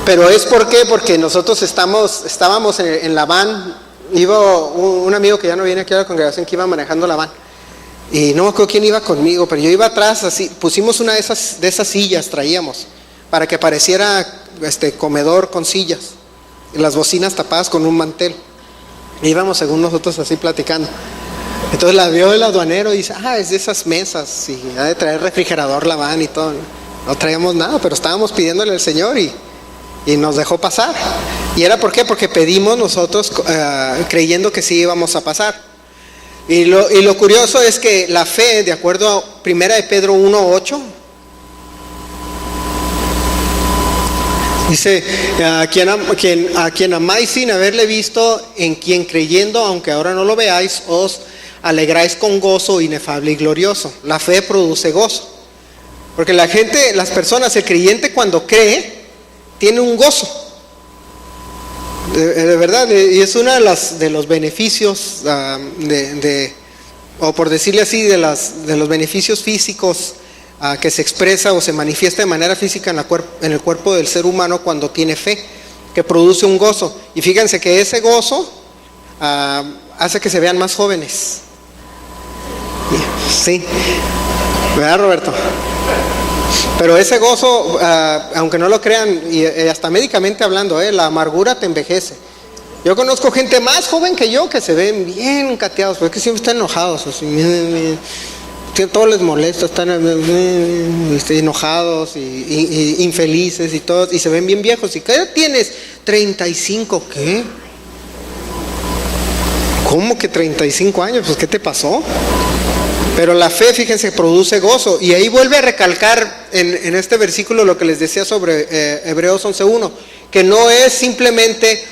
Pero es porque nosotros estábamos en la van. Iba un amigo que ya no viene aquí a la congregación, que iba manejando la van, y no me acuerdo quién iba conmigo, pero yo iba atrás, así, pusimos una de esas sillas, traíamos, para que pareciera comedor con sillas, y las bocinas tapadas con un mantel. Íbamos según nosotros así platicando. Entonces la vio el aduanero y dice, es de esas mesas, y ha de traer refrigerador la van y todo. No traíamos nada, pero estábamos pidiéndole al Señor, y nos dejó pasar. ¿Y era por qué? Porque pedimos nosotros creyendo que sí íbamos a pasar. Y lo curioso es que la fe, de acuerdo a 1 de Pedro 1:8, dice, a quien amáis sin haberle visto, en quien creyendo, aunque ahora no lo veáis, os alegráis con gozo inefable y glorioso. La fe produce gozo. Porque las personas, el creyente cuando cree, tiene un gozo. De verdad, y es uno de los beneficios, o por decirle así, de los beneficios físicos que se expresa o se manifiesta de manera física en el cuerpo del ser humano cuando tiene fe, que produce un gozo. Y fíjense que ese gozo hace que se vean más jóvenes. Sí, ¿verdad, Roberto? Pero ese gozo, aunque no lo crean, y hasta médicamente hablando, la amargura te envejece. Yo conozco gente más joven que yo que se ven bien cateados, porque siempre están enojados, así, todo les molesta, están enojados y infelices y todo, y se ven bien viejos. ¿Y qué edad tienes? 35, ¿qué? ¿Cómo que 35 años? Pues ¿qué te pasó? Pero la fe, fíjense, produce gozo. Y ahí vuelve a recalcar en este versículo lo que les decía sobre Hebreos 11:1, que no es simplemente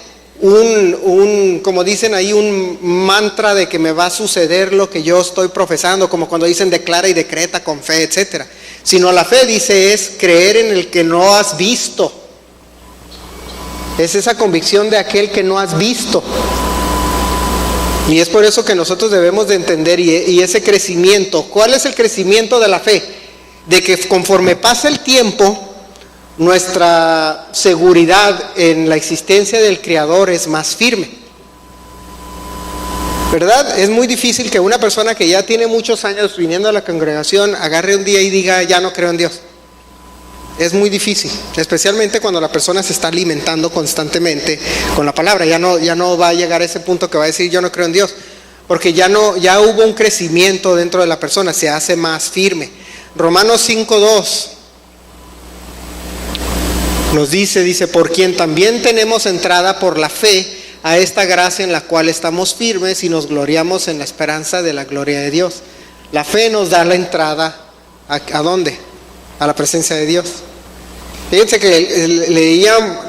como dicen ahí, un mantra de que me va a suceder lo que yo estoy profesando, como cuando dicen declara y decreta con fe, etcétera. Sino la fe, dice, es creer en el que no has visto. Es esa convicción de aquel que no has visto. Y es por eso que nosotros debemos de entender y ese crecimiento. ¿Cuál es el crecimiento de la fe? De que conforme pasa el tiempo, nuestra seguridad en la existencia del Creador es más firme. ¿Verdad? Es muy difícil que una persona que ya tiene muchos años viniendo a la congregación agarre un día y diga, ya no creo en Dios. Es muy difícil, especialmente cuando la persona se está alimentando constantemente con la palabra. Ya no va a llegar a ese punto que va a decir yo no creo en Dios, porque ya hubo un crecimiento dentro de la persona, se hace más firme. Romanos 5:2 nos dice, por quien también tenemos entrada por la fe a esta gracia en la cual estamos firmes y nos gloriamos en la esperanza de la gloria de Dios. La fe nos da la entrada, ¿a dónde? A la presencia de Dios. Fíjense que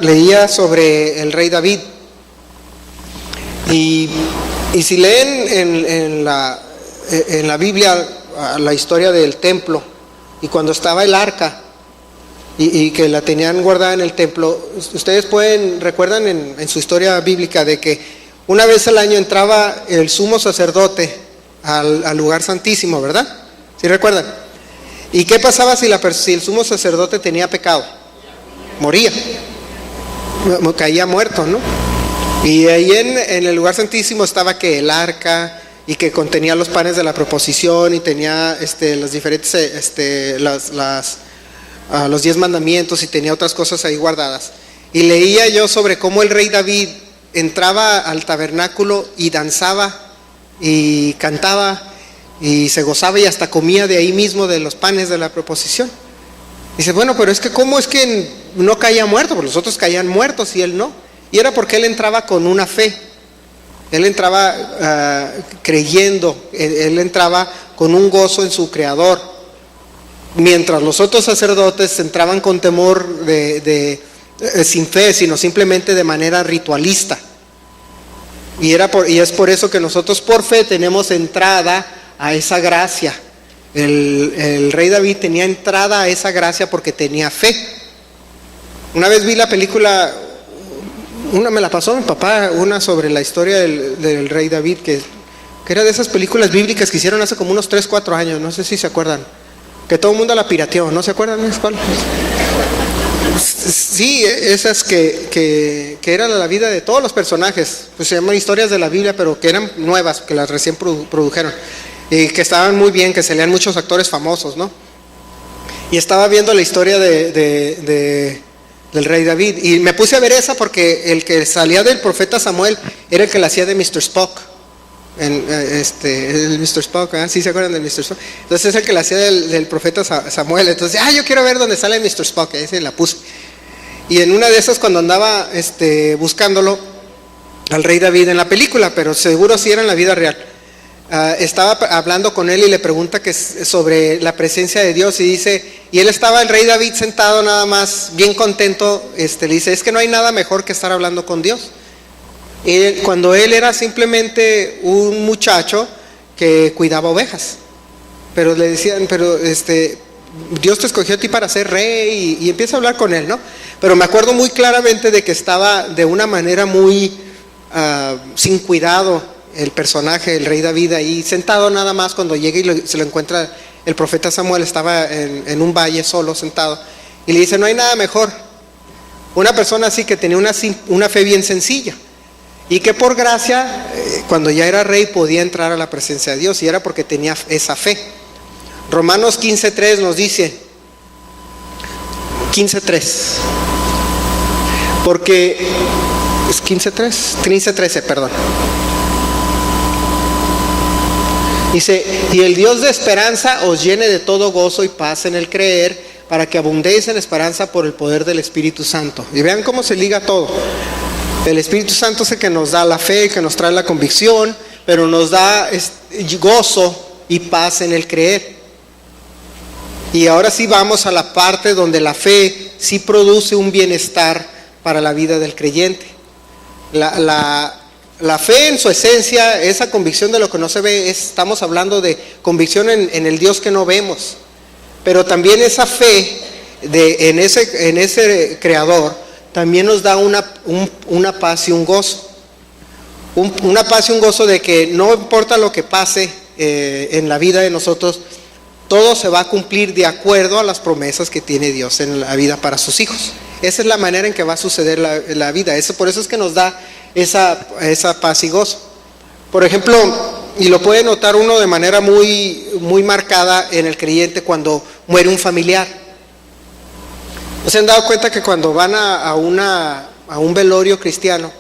leía sobre el rey David, y si leen en la Biblia la historia del templo, y cuando estaba el arca y que la tenían guardada en el templo, ustedes recuerdan en su historia bíblica de que una vez al año entraba el sumo sacerdote al lugar santísimo, ¿verdad? ¿Sí recuerdan? ¿Y qué pasaba si el sumo sacerdote tenía pecado? Moría, caía muerto, ¿no? Y ahí en el lugar santísimo estaba que el arca, y que contenía los panes de la proposición, y tenía los diferentes los 10 mandamientos, y tenía otras cosas ahí guardadas. Y leía yo sobre cómo el rey David entraba al tabernáculo y danzaba y cantaba y se gozaba y hasta comía de ahí mismo de los panes de la proposición. Dice, bueno, pero es que ¿cómo es que no caía muerto? Porque los otros caían muertos y él no. Y era porque él entraba con una fe. Él entraba creyendo, él entraba con un gozo en su Creador. Mientras los otros sacerdotes entraban con temor sin fe, sino simplemente de manera ritualista. Y es por eso que nosotros por fe tenemos entrada a esa gracia. El rey David tenía entrada a esa gracia porque tenía fe. Una vez vi la película, me la pasó mi papá, una sobre la historia del rey David, que era de esas películas bíblicas que hicieron hace como unos 3, 4 años, no sé si se acuerdan, que todo el mundo la pirateó, ¿no se acuerdan? ¿Cuál? Sí, esas que eran la vida de todos los personajes, pues se llaman historias de la Biblia, pero que eran nuevas, que las recién produjeron, y que estaban muy bien, que salían muchos actores famosos, ¿no? Y estaba viendo la historia del rey David, y me puse a ver esa porque el que salía del profeta Samuel era el que la hacía de Mr. Spock. El Mr. Spock, ¿eh? ¿Sí se acuerdan del Mr. Spock? Entonces es el que la hacía del profeta Samuel. Entonces, yo quiero ver dónde sale Mr. Spock, ese la puse. Y en una de esas, cuando andaba buscándolo al rey David en la película, pero seguro sí era en la vida real, estaba hablando con él y le pregunta sobre la presencia de Dios, y dice, y él estaba, el rey David, sentado nada más, bien contento, le dice, es que no hay nada mejor que estar hablando con Dios. Cuando él era simplemente un muchacho que cuidaba ovejas, pero le decían, pero Dios te escogió a ti para ser rey, y empieza a hablar con él, ¿no? Pero me acuerdo muy claramente de que estaba de una manera muy sin cuidado el personaje, el rey David, ahí sentado nada más. Cuando llega y se lo encuentra el profeta Samuel, estaba en un valle solo, sentado, y le dice, no hay nada mejor, una persona así que tenía una fe bien sencilla, y que por gracia, cuando ya era rey, podía entrar a la presencia de Dios, y era porque tenía esa fe. Romanos 15:3 nos dice, 15:3, porque es 15:13, perdón. Dice, y el Dios de esperanza os llene de todo gozo y paz en el creer, para que abundéis en esperanza por el poder del Espíritu Santo. Y vean cómo se liga todo. El Espíritu Santo es el que nos da la fe, que nos trae la convicción, pero nos da gozo y paz en el creer. Y ahora sí vamos a la parte donde la fe sí produce un bienestar para la vida del creyente. La fe en su esencia, esa convicción de lo que no se ve, estamos hablando de convicción en el Dios que no vemos. Pero también esa fe en ese Creador también nos da una paz y un gozo. Una paz y un gozo de que no importa lo que pase en la vida de nosotros, todo se va a cumplir de acuerdo a las promesas que tiene Dios en la vida para sus hijos. Esa es la manera en que va a suceder la vida. Por eso es que nos da esa paz y gozo. Por ejemplo, y lo puede notar uno de manera muy, muy marcada en el creyente cuando muere un familiar. ¿No se han dado cuenta que cuando van a un velorio cristiano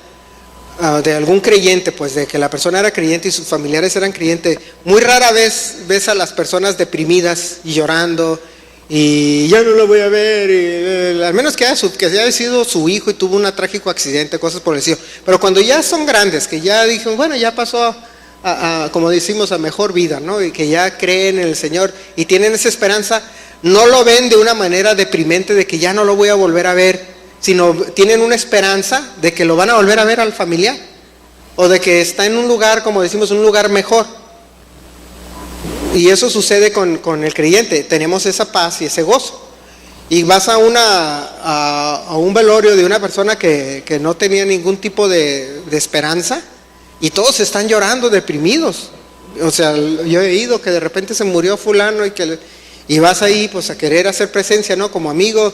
de algún creyente, pues de que la persona era creyente y sus familiares eran creyentes, muy rara vez ves a las personas deprimidas y llorando y ya no lo voy a ver, al menos que haya sido su hijo y tuvo un trágico accidente, cosas por el estilo? Pero cuando ya son grandes, que ya dijeron, bueno, ya pasó como decimos, a mejor vida, ¿no? Y que ya creen en el Señor y tienen esa esperanza, no lo ven de una manera deprimente de que ya no lo voy a volver a ver, sino tienen una esperanza de que lo van a volver a ver al familiar, o de que está en un lugar, como decimos, un lugar mejor. Y eso sucede con el creyente. Tenemos esa paz y ese gozo. Y vas a un velorio de una persona que no tenía ningún tipo de esperanza, y todos están llorando, deprimidos. O sea, yo he ido que de repente se murió fulano y vas ahí pues a querer hacer presencia, ¿no? Como amigo,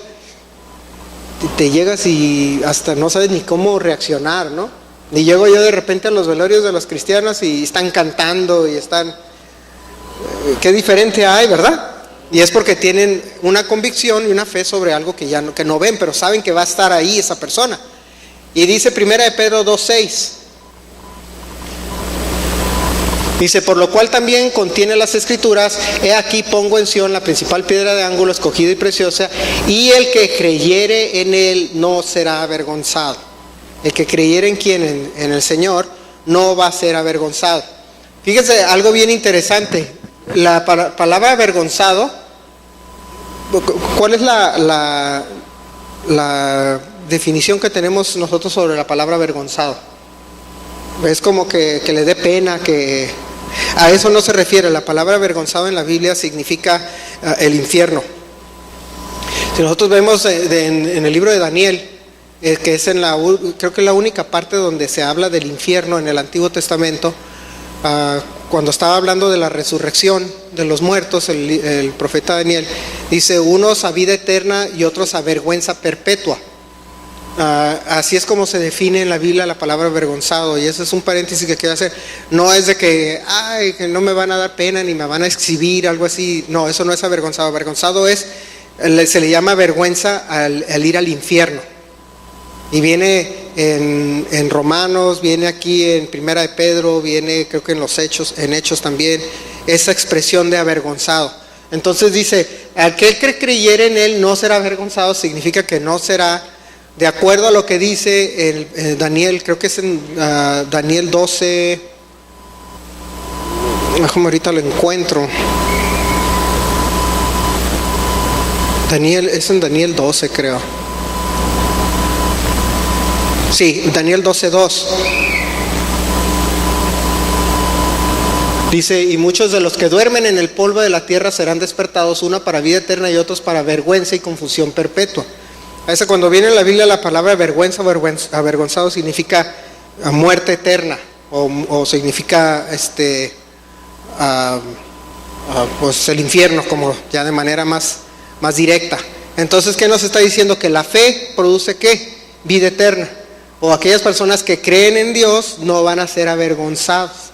te llegas y hasta no sabes ni cómo reaccionar, ¿no? Y llego yo de repente a los velorios de los cristianos y están cantando y están... Qué diferente hay, ¿verdad? Y es porque tienen una convicción y una fe sobre algo que no ven, pero saben que va a estar ahí esa persona. Y dice 1 de Pedro 2:6. Dice, por lo cual también contiene las escrituras: he aquí pongo en Sión la principal piedra de ángulo, escogida y preciosa, y el que creyere en él no será avergonzado. El que creyere en quién, en el Señor, no va a ser avergonzado. Fíjense algo bien interesante. La palabra avergonzado, ¿cuál es la definición que tenemos nosotros sobre la palabra avergonzado? Es como que le dé pena, que a eso no se refiere. La palabra avergonzado en la Biblia significa el infierno. Si nosotros vemos en el libro de Daniel, que es creo que es la única parte donde se habla del infierno en el Antiguo Testamento, cuando estaba hablando de la resurrección de los muertos, el profeta Daniel dice: unos a vida eterna y otros a vergüenza perpetua. Así es como se define en la Biblia la palabra avergonzado. Y ese es un paréntesis que quiero hacer. No es de que no me van a dar pena ni me van a exhibir, algo así. No, eso no es avergonzado. Avergonzado se le llama vergüenza al ir al infierno. Y viene en Romanos, viene aquí en 1 de Pedro, viene creo que en Hechos también, esa expresión de avergonzado. Entonces dice, aquel que creyere en él no será avergonzado, significa que no será, de acuerdo a lo que dice Daniel, creo que es en Daniel 12, déjame ahorita lo encuentro. Es en Daniel 12, creo. Sí, Daniel 12:2. Dice, y muchos de los que duermen en el polvo de la tierra serán despertados, uno para vida eterna y otros para vergüenza y confusión perpetua. A veces cuando viene en la Biblia la palabra vergüenza o avergonzado significa muerte eterna, o significa pues el infierno, como ya de manera más directa. Entonces, ¿qué nos está diciendo? Que la fe produce ¿qué? Vida eterna. O aquellas personas que creen en Dios no van a ser avergonzados.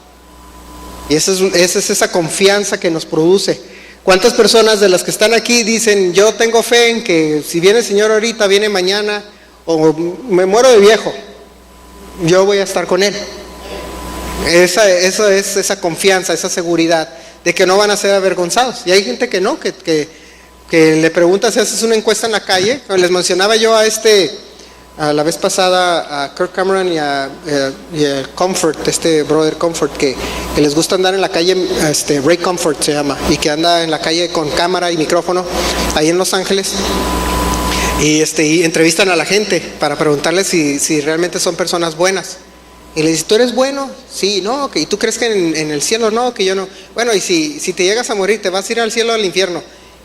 Y esa es esa confianza que nos produce. ¿Cuántas personas de las que están aquí dicen: yo tengo fe en que si viene el Señor ahorita, viene mañana, o me muero de viejo, yo voy a estar con Él? Eso es esa confianza, esa seguridad de que no van a ser avergonzados. Y hay gente que no, que le pregunta si haces una encuesta en la calle. Les mencionaba yo a la vez pasada a Kirk Cameron y a Comfort, brother Comfort, que les gusta andar en la calle, Ray Comfort se llama, y que anda en la calle con cámara y micrófono ahí en Los Ángeles, y entrevistan a la gente para preguntarles si realmente son personas buenas. Y le dice: ¿tú eres bueno? Sí. No, ¿y tú crees que en el cielo? No, que yo no. Bueno, y si te llegas a morir, ¿te vas a ir al cielo o al infierno?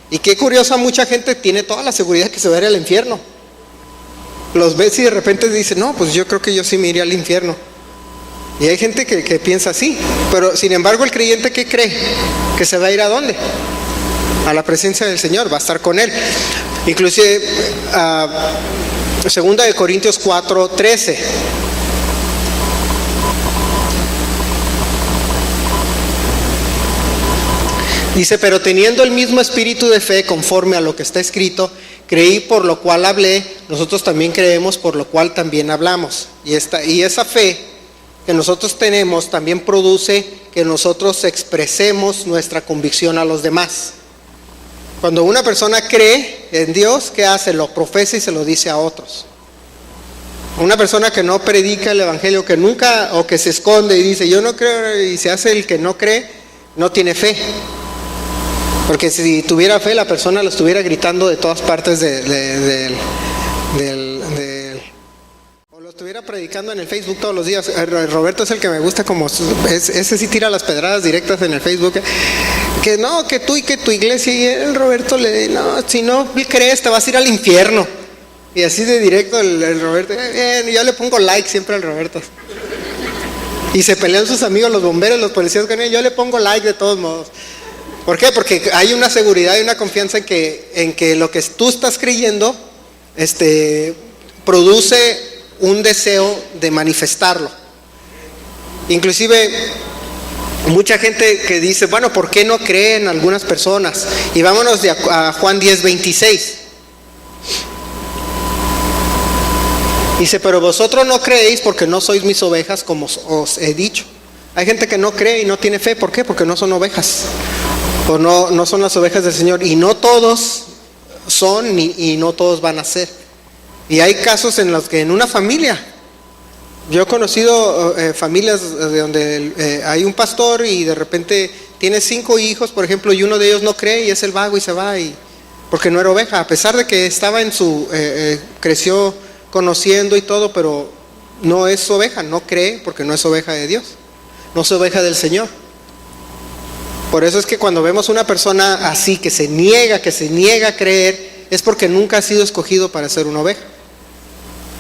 Y qué curiosa, mucha gente tiene toda la seguridad que se va a ir al infierno. Los ves y de repente dicen: no, pues yo creo que yo sí me iría al infierno. Y hay gente que piensa así. Pero sin embargo, el creyente, ¿qué cree? ¿Que se va a ir a dónde? A la presencia del Señor, va a estar con Él. Inclusive 2 de Corintios 4:13. Dice: pero teniendo el mismo espíritu de fe, conforme a lo que está escrito, creí, por lo cual hablé, nosotros también creemos, por lo cual también hablamos. Y esa fe que nosotros tenemos también produce que nosotros expresemos nuestra convicción a los demás. Cuando una persona cree en Dios, ¿qué hace? Lo profesa y se lo dice a otros. Una persona que no predica el evangelio, que nunca, o que se esconde y dice: yo no creo, y se hace el que no cree, no tiene fe. Porque si tuviera fe, la persona lo estuviera gritando de todas partes o lo estuviera predicando en el Facebook todos los días. Roberto es el que me gusta, como ese sí tira las pedradas directas en el Facebook. Que no, que tú y que tu iglesia. Y el Roberto no, si no crees, te vas a ir al infierno. Y así de directo el Roberto. Yo le pongo like siempre al Roberto. Y se pelean sus amigos, los bomberos, los policías con él. Yo le pongo like de todos modos. ¿Por qué? Porque hay una seguridad y una confianza en que lo que tú estás creyendo produce un deseo de manifestarlo. Inclusive mucha gente que dice: bueno, ¿por qué no creen algunas personas? Y vámonos a Juan 10:26. Dice, pero vosotros no creéis porque no sois mis ovejas, como os he dicho. Hay gente que no cree y no tiene fe. ¿Por qué? Porque no son ovejas. O no son las ovejas del Señor. Y no todos son y no todos van a ser. Y hay casos en los que en una familia, yo he conocido familias de donde hay un pastor y de repente tiene 5 hijos, por ejemplo, y uno de ellos no cree y es el vago y se va, porque no era oveja, a pesar de que estaba en creció conociendo y todo, pero no es oveja, no cree porque no es oveja de Dios, no es oveja del Señor. Por eso es que cuando vemos una persona así que se niega a creer, es porque nunca ha sido escogido para ser una oveja.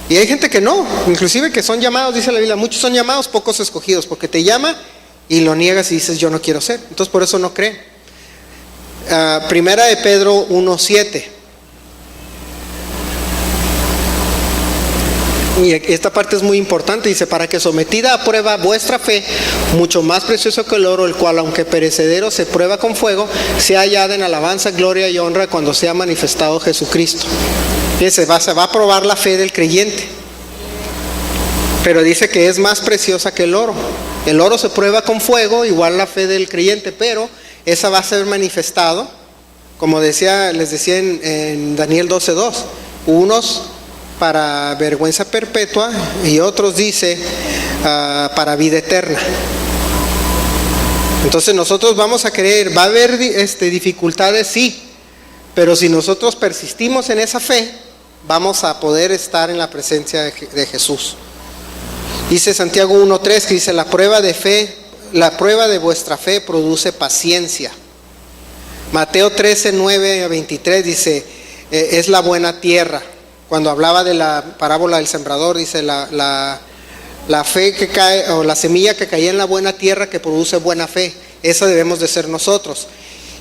Y hay gente que no, inclusive que son llamados, dice la Biblia, muchos son llamados, pocos escogidos, porque te llama y lo niegas y dices yo no quiero ser, entonces por eso no cree. Primera de Pedro 1:7. Y esta parte es muy importante, dice, para que sometida a prueba vuestra fe, mucho más precioso que el oro, el cual aunque perecedero se prueba con fuego, sea hallada en alabanza, gloria y honra cuando sea manifestado Jesucristo. Fíjense, se va a probar la fe del creyente, pero dice que es más preciosa que el oro. El oro se prueba con fuego, igual la fe del creyente, pero esa va a ser manifestado, como les decía en Daniel 12:2, unos para vergüenza perpetua y otros dice para vida eterna. Entonces nosotros vamos a creer, va a haber dificultades, sí, pero si nosotros persistimos en esa fe, vamos a poder estar en la presencia de Jesús. Dice Santiago 1:3 que dice, la prueba de vuestra fe produce paciencia. Mateo 13:9-23 dice, es la buena tierra. Cuando hablaba de la parábola del sembrador, dice la fe que cae, o la semilla que caía en la buena tierra que produce buena fe. Esa debemos de ser nosotros.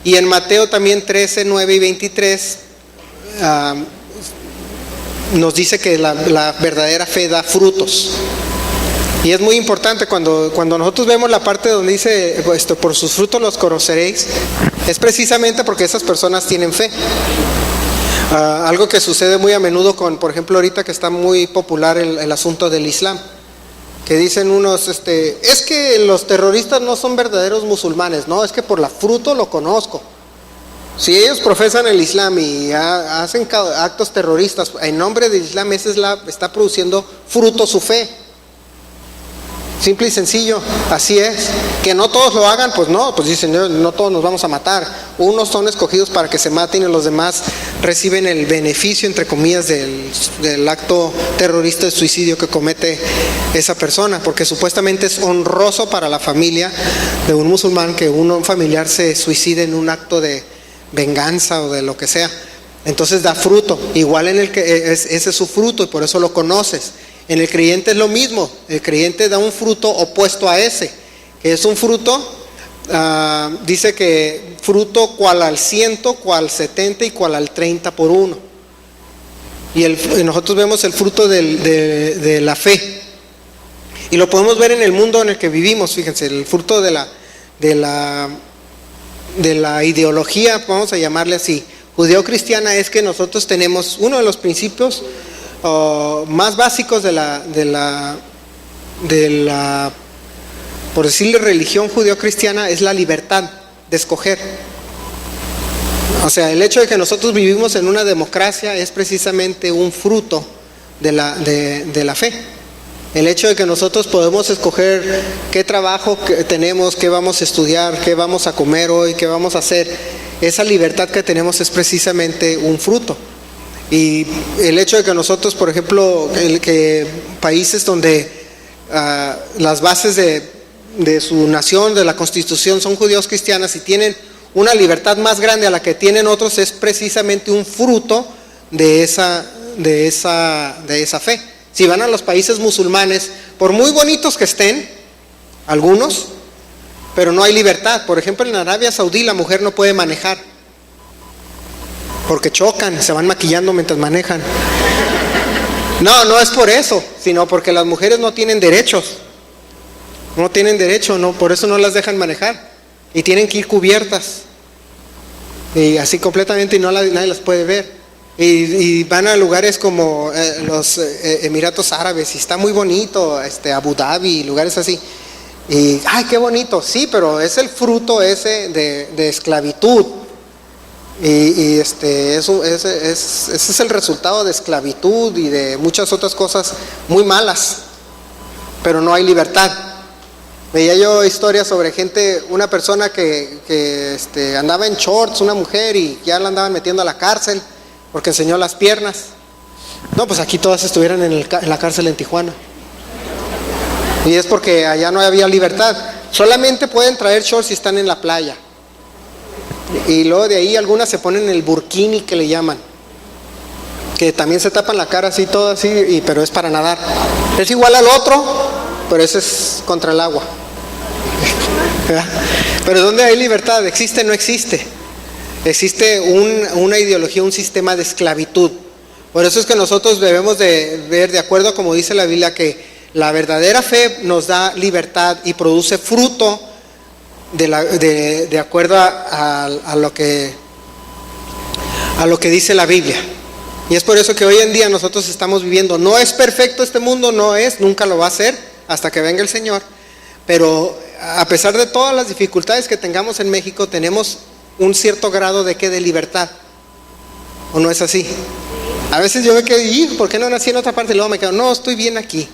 Y en Mateo también 13:9-23 nos dice que la verdadera fe da frutos. Y es muy importante cuando nosotros vemos la parte donde dice, por sus frutos los conoceréis, es precisamente porque esas personas tienen fe. Algo que sucede muy a menudo por ejemplo, ahorita que está muy popular el asunto del Islam, que dicen unos, es que los terroristas no son verdaderos musulmanes, no, es que por la fruto lo conozco. Si ellos profesan el Islam y hacen actos terroristas en nombre del Islam, está produciendo fruto su fe. Simple y sencillo, así es. Que no todos lo hagan, pues no, pues dicen, no todos nos vamos a matar. Unos son escogidos para que se maten y los demás reciben el beneficio, entre comillas, del acto terrorista de suicidio que comete esa persona, porque supuestamente es honroso para la familia de un musulmán que un familiar se suicide en un acto de venganza o de lo que sea. Entonces da fruto, igual ese es su fruto y por eso lo conoces. En el creyente es lo mismo, el creyente da un fruto opuesto a ese, que es un fruto, dice que fruto cual al 100, cual 70 y cual al 30 por uno. Y nosotros vemos el fruto de la fe. Y lo podemos ver en el mundo en el que vivimos, fíjense, el fruto de la ideología, vamos a llamarle así, judeo-cristiana, es que nosotros tenemos uno de los principios más básicos de la por decirle religión judeo-cristiana, es la libertad de escoger. O sea, el hecho de que nosotros vivimos en una democracia es precisamente un fruto de la fe. El hecho de que nosotros podemos escoger qué trabajo tenemos, qué vamos a estudiar, qué vamos a comer hoy, qué vamos a hacer, esa libertad que tenemos es precisamente un fruto. Y el hecho de que nosotros, por ejemplo, que países donde las bases de su nación, de la constitución, son judíos cristianas y tienen una libertad más grande a la que tienen otros, es precisamente un fruto de esa fe. Si van a los países musulmanes, por muy bonitos que estén, algunos, pero no hay libertad. Por ejemplo, en Arabia Saudí la mujer no puede manejar, porque chocan, se van maquillando mientras manejan. No es por eso, sino porque las mujeres no tienen derechos. No tienen derecho, no, por eso no las dejan manejar. Y tienen que ir cubiertas. Y así completamente y nadie las puede ver. Y van a lugares como los Emiratos Árabes y está muy bonito, Abu Dhabi, lugares así. Y, ¡ay, qué bonito! Sí, pero es el fruto ese de esclavitud. Ese es el resultado de esclavitud y de muchas otras cosas muy malas, pero no hay libertad. Veía yo historias sobre gente, una persona que andaba en shorts, una mujer, y ya la andaban metiendo a la cárcel porque enseñó las piernas. No, pues aquí todas estuvieran en la cárcel en Tijuana. Y es porque allá no había libertad. Solamente pueden traer shorts si están en la playa. Y luego de ahí algunas se ponen el burkini, que le llaman, que también se tapan la cara así, todo así, pero es para nadar. Es igual al otro, pero ese es contra el agua. Pero ¿dónde hay libertad? ¿Existe o no existe? Existe una ideología, un sistema de esclavitud. Por eso es que nosotros debemos de ver, de acuerdo a como dice la Biblia, que la verdadera fe nos da libertad y produce fruto de acuerdo a lo que dice la Biblia. Y es por eso que hoy en día nosotros estamos viviendo. No es perfecto este mundo, nunca lo va a ser hasta que venga el Señor. Pero a pesar de todas las dificultades que tengamos en México, tenemos un cierto grado de libertad. ¿O no es así? A veces yo me quedo, ¿por qué no nací en otra parte? Y luego me quedo, no, estoy bien aquí.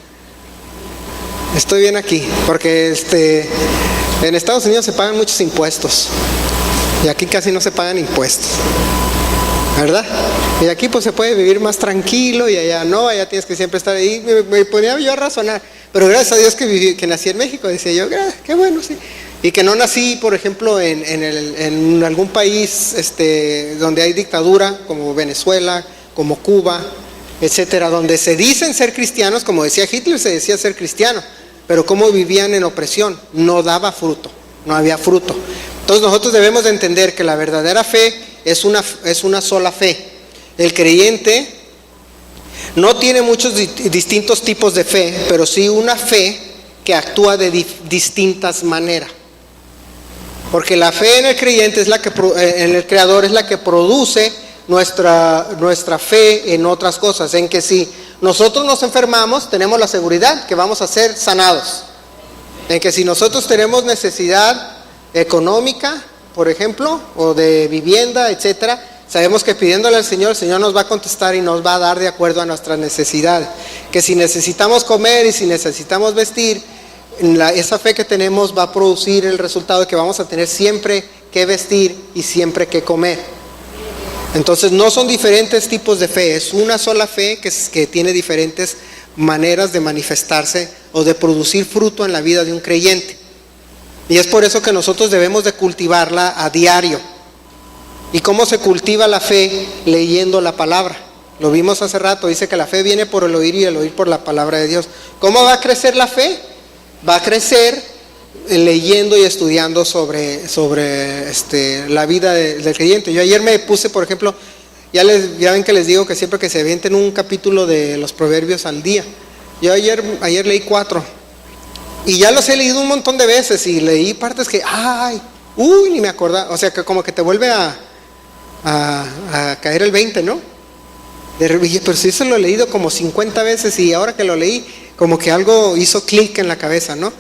Estoy bien aquí, porque en Estados Unidos se pagan muchos impuestos y aquí casi no se pagan impuestos, ¿verdad? Y aquí pues se puede vivir más tranquilo y allá no, allá tienes que siempre estar ahí. Me ponía yo a razonar, pero gracias a Dios que nací en México, decía yo, qué bueno, sí. Y que no nací, por ejemplo, en algún país donde hay dictadura, como Venezuela, como Cuba, etcétera, donde se dicen ser cristianos, como decía Hitler, se decía ser cristiano, pero cómo vivían en opresión, no daba fruto, no había fruto. Entonces nosotros debemos de entender que la verdadera fe es una sola fe. El creyente no tiene muchos distintos tipos de fe, pero sí una fe que actúa de distintas maneras. Porque la fe en el creyente es en el Creador es la que produce nuestra fe en otras cosas, en que si nosotros nos enfermamos, tenemos la seguridad que vamos a ser sanados. En que si nosotros tenemos necesidad económica, por ejemplo, o de vivienda, etcétera, sabemos que pidiéndole al Señor, el Señor nos va a contestar y nos va a dar de acuerdo a nuestras necesidades. Que si necesitamos comer y si necesitamos vestir, esa fe que tenemos va a producir el resultado de que vamos a tener siempre que vestir y siempre que comer. Entonces no son diferentes tipos de fe, es una sola fe que tiene diferentes maneras de manifestarse o de producir fruto en la vida de un creyente. Y es por eso que nosotros debemos de cultivarla a diario. ¿Y cómo se cultiva la fe? Leyendo la palabra. Lo vimos hace rato, dice que la fe viene por el oír y el oír por la palabra de Dios. ¿Cómo va a crecer la fe? Va a crecer leyendo y estudiando sobre la vida del creyente. Yo ayer me puse, por ejemplo, ya ven que les digo que siempre que se avienten un capítulo de los Proverbios al día. Yo ayer leí 4 y ya los he leído un montón de veces y leí partes que, ni me acordaba, o sea que como que te vuelve a caer el 20, ¿no? Pero sí se lo he leído como 50 veces y ahora que lo leí, como que algo hizo clic en la cabeza, ¿no?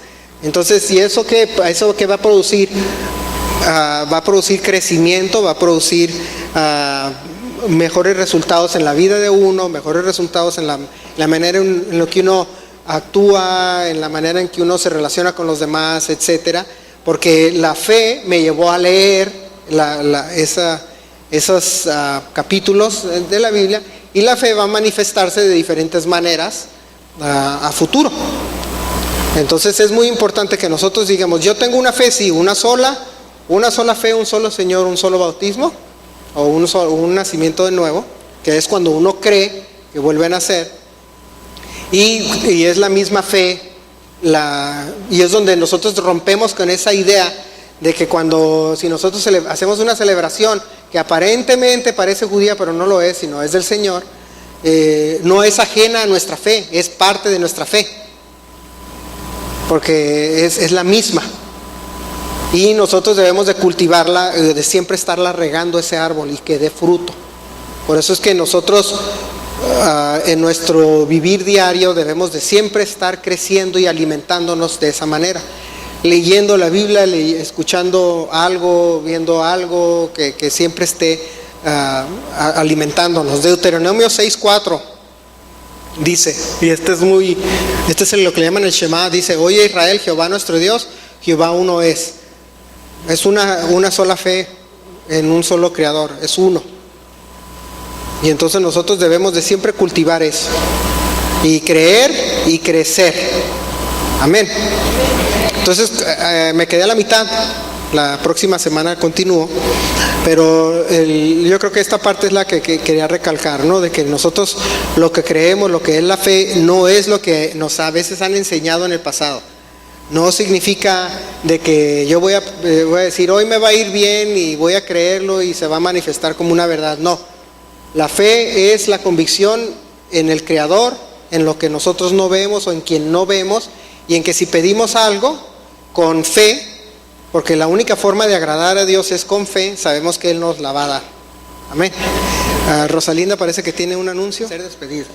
Entonces, ¿y eso qué va a producir? Va a producir crecimiento, va a producir mejores resultados en la vida de uno, mejores resultados en la manera en lo que uno actúa, en la manera en que uno se relaciona con los demás, etcétera. Porque la fe me llevó a leer esos capítulos de la Biblia, y la fe va a manifestarse de diferentes maneras a futuro. Entonces es muy importante que nosotros digamos, yo tengo una fe, sí, una sola fe, un solo Señor, un solo bautismo, o un nacimiento de nuevo, que es cuando uno cree que vuelve a nacer, y es la misma fe, y es donde nosotros rompemos con esa idea de que si nosotros hacemos una celebración que aparentemente parece judía, pero no lo es, sino es del Señor, no es ajena a nuestra fe, es parte de nuestra fe. Porque es la misma. Y nosotros debemos de cultivarla, de siempre estarla regando ese árbol y que dé fruto. Por eso es que nosotros en nuestro vivir diario debemos de siempre estar creciendo y alimentándonos de esa manera. Leyendo la Biblia, escuchando algo, viendo algo que siempre esté alimentándonos. Deuteronomio 6:4 dice, y este es lo que le llaman el Shema, dice: oye Israel, Jehová nuestro Dios, Jehová uno es. Es una sola fe en un solo Creador, es uno. Y entonces nosotros debemos de siempre cultivar eso, y creer y crecer. Amén. Entonces me quedé a la mitad. La próxima semana continúo, pero yo creo que esta parte es la que quería recalcar, ¿no? De que nosotros lo que creemos, lo que es la fe, no es lo que nos a veces han enseñado en el pasado. No significa de que yo voy a decir hoy me va a ir bien y voy a creerlo y se va a manifestar como una verdad. No, la fe es la convicción en el Creador, en lo que nosotros no vemos o en quien no vemos, y en que si pedimos algo con fe, porque la única forma de agradar a Dios es con fe, sabemos que Él nos la va a dar. Amén. Rosalinda parece que tiene un anuncio. Ser despedida.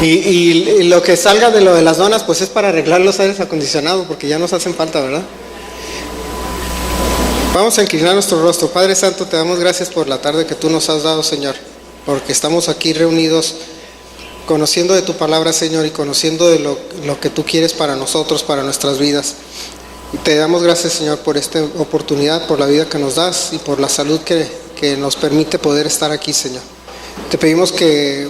Y lo que salga de lo de las donas, pues es para arreglar los aires acondicionados, porque ya nos hacen falta, ¿verdad? Vamos a inclinar nuestro rostro. Padre Santo, te damos gracias por la tarde que tú nos has dado, Señor, porque estamos aquí reunidos conociendo de tu palabra, Señor, y conociendo de lo que tú quieres para nosotros, para nuestras vidas. Y te damos gracias, Señor, por esta oportunidad, por la vida que nos das y por la salud que nos permite poder estar aquí, Señor. Te pedimos que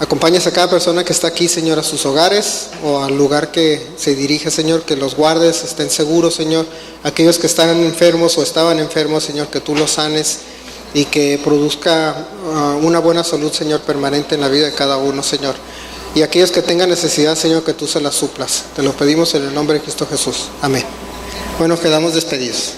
acompañes a cada persona que está aquí, Señor, a sus hogares o al lugar que se dirige, Señor, que los guardes, estén seguros, Señor. Aquellos que están enfermos o estaban enfermos, Señor, que tú los sanes y que produzca una buena salud, Señor, permanente en la vida de cada uno, Señor. Y aquellos que tengan necesidad, Señor, que tú se las suplas. Te lo pedimos en el nombre de Cristo Jesús. Amén. Bueno, quedamos despedidos.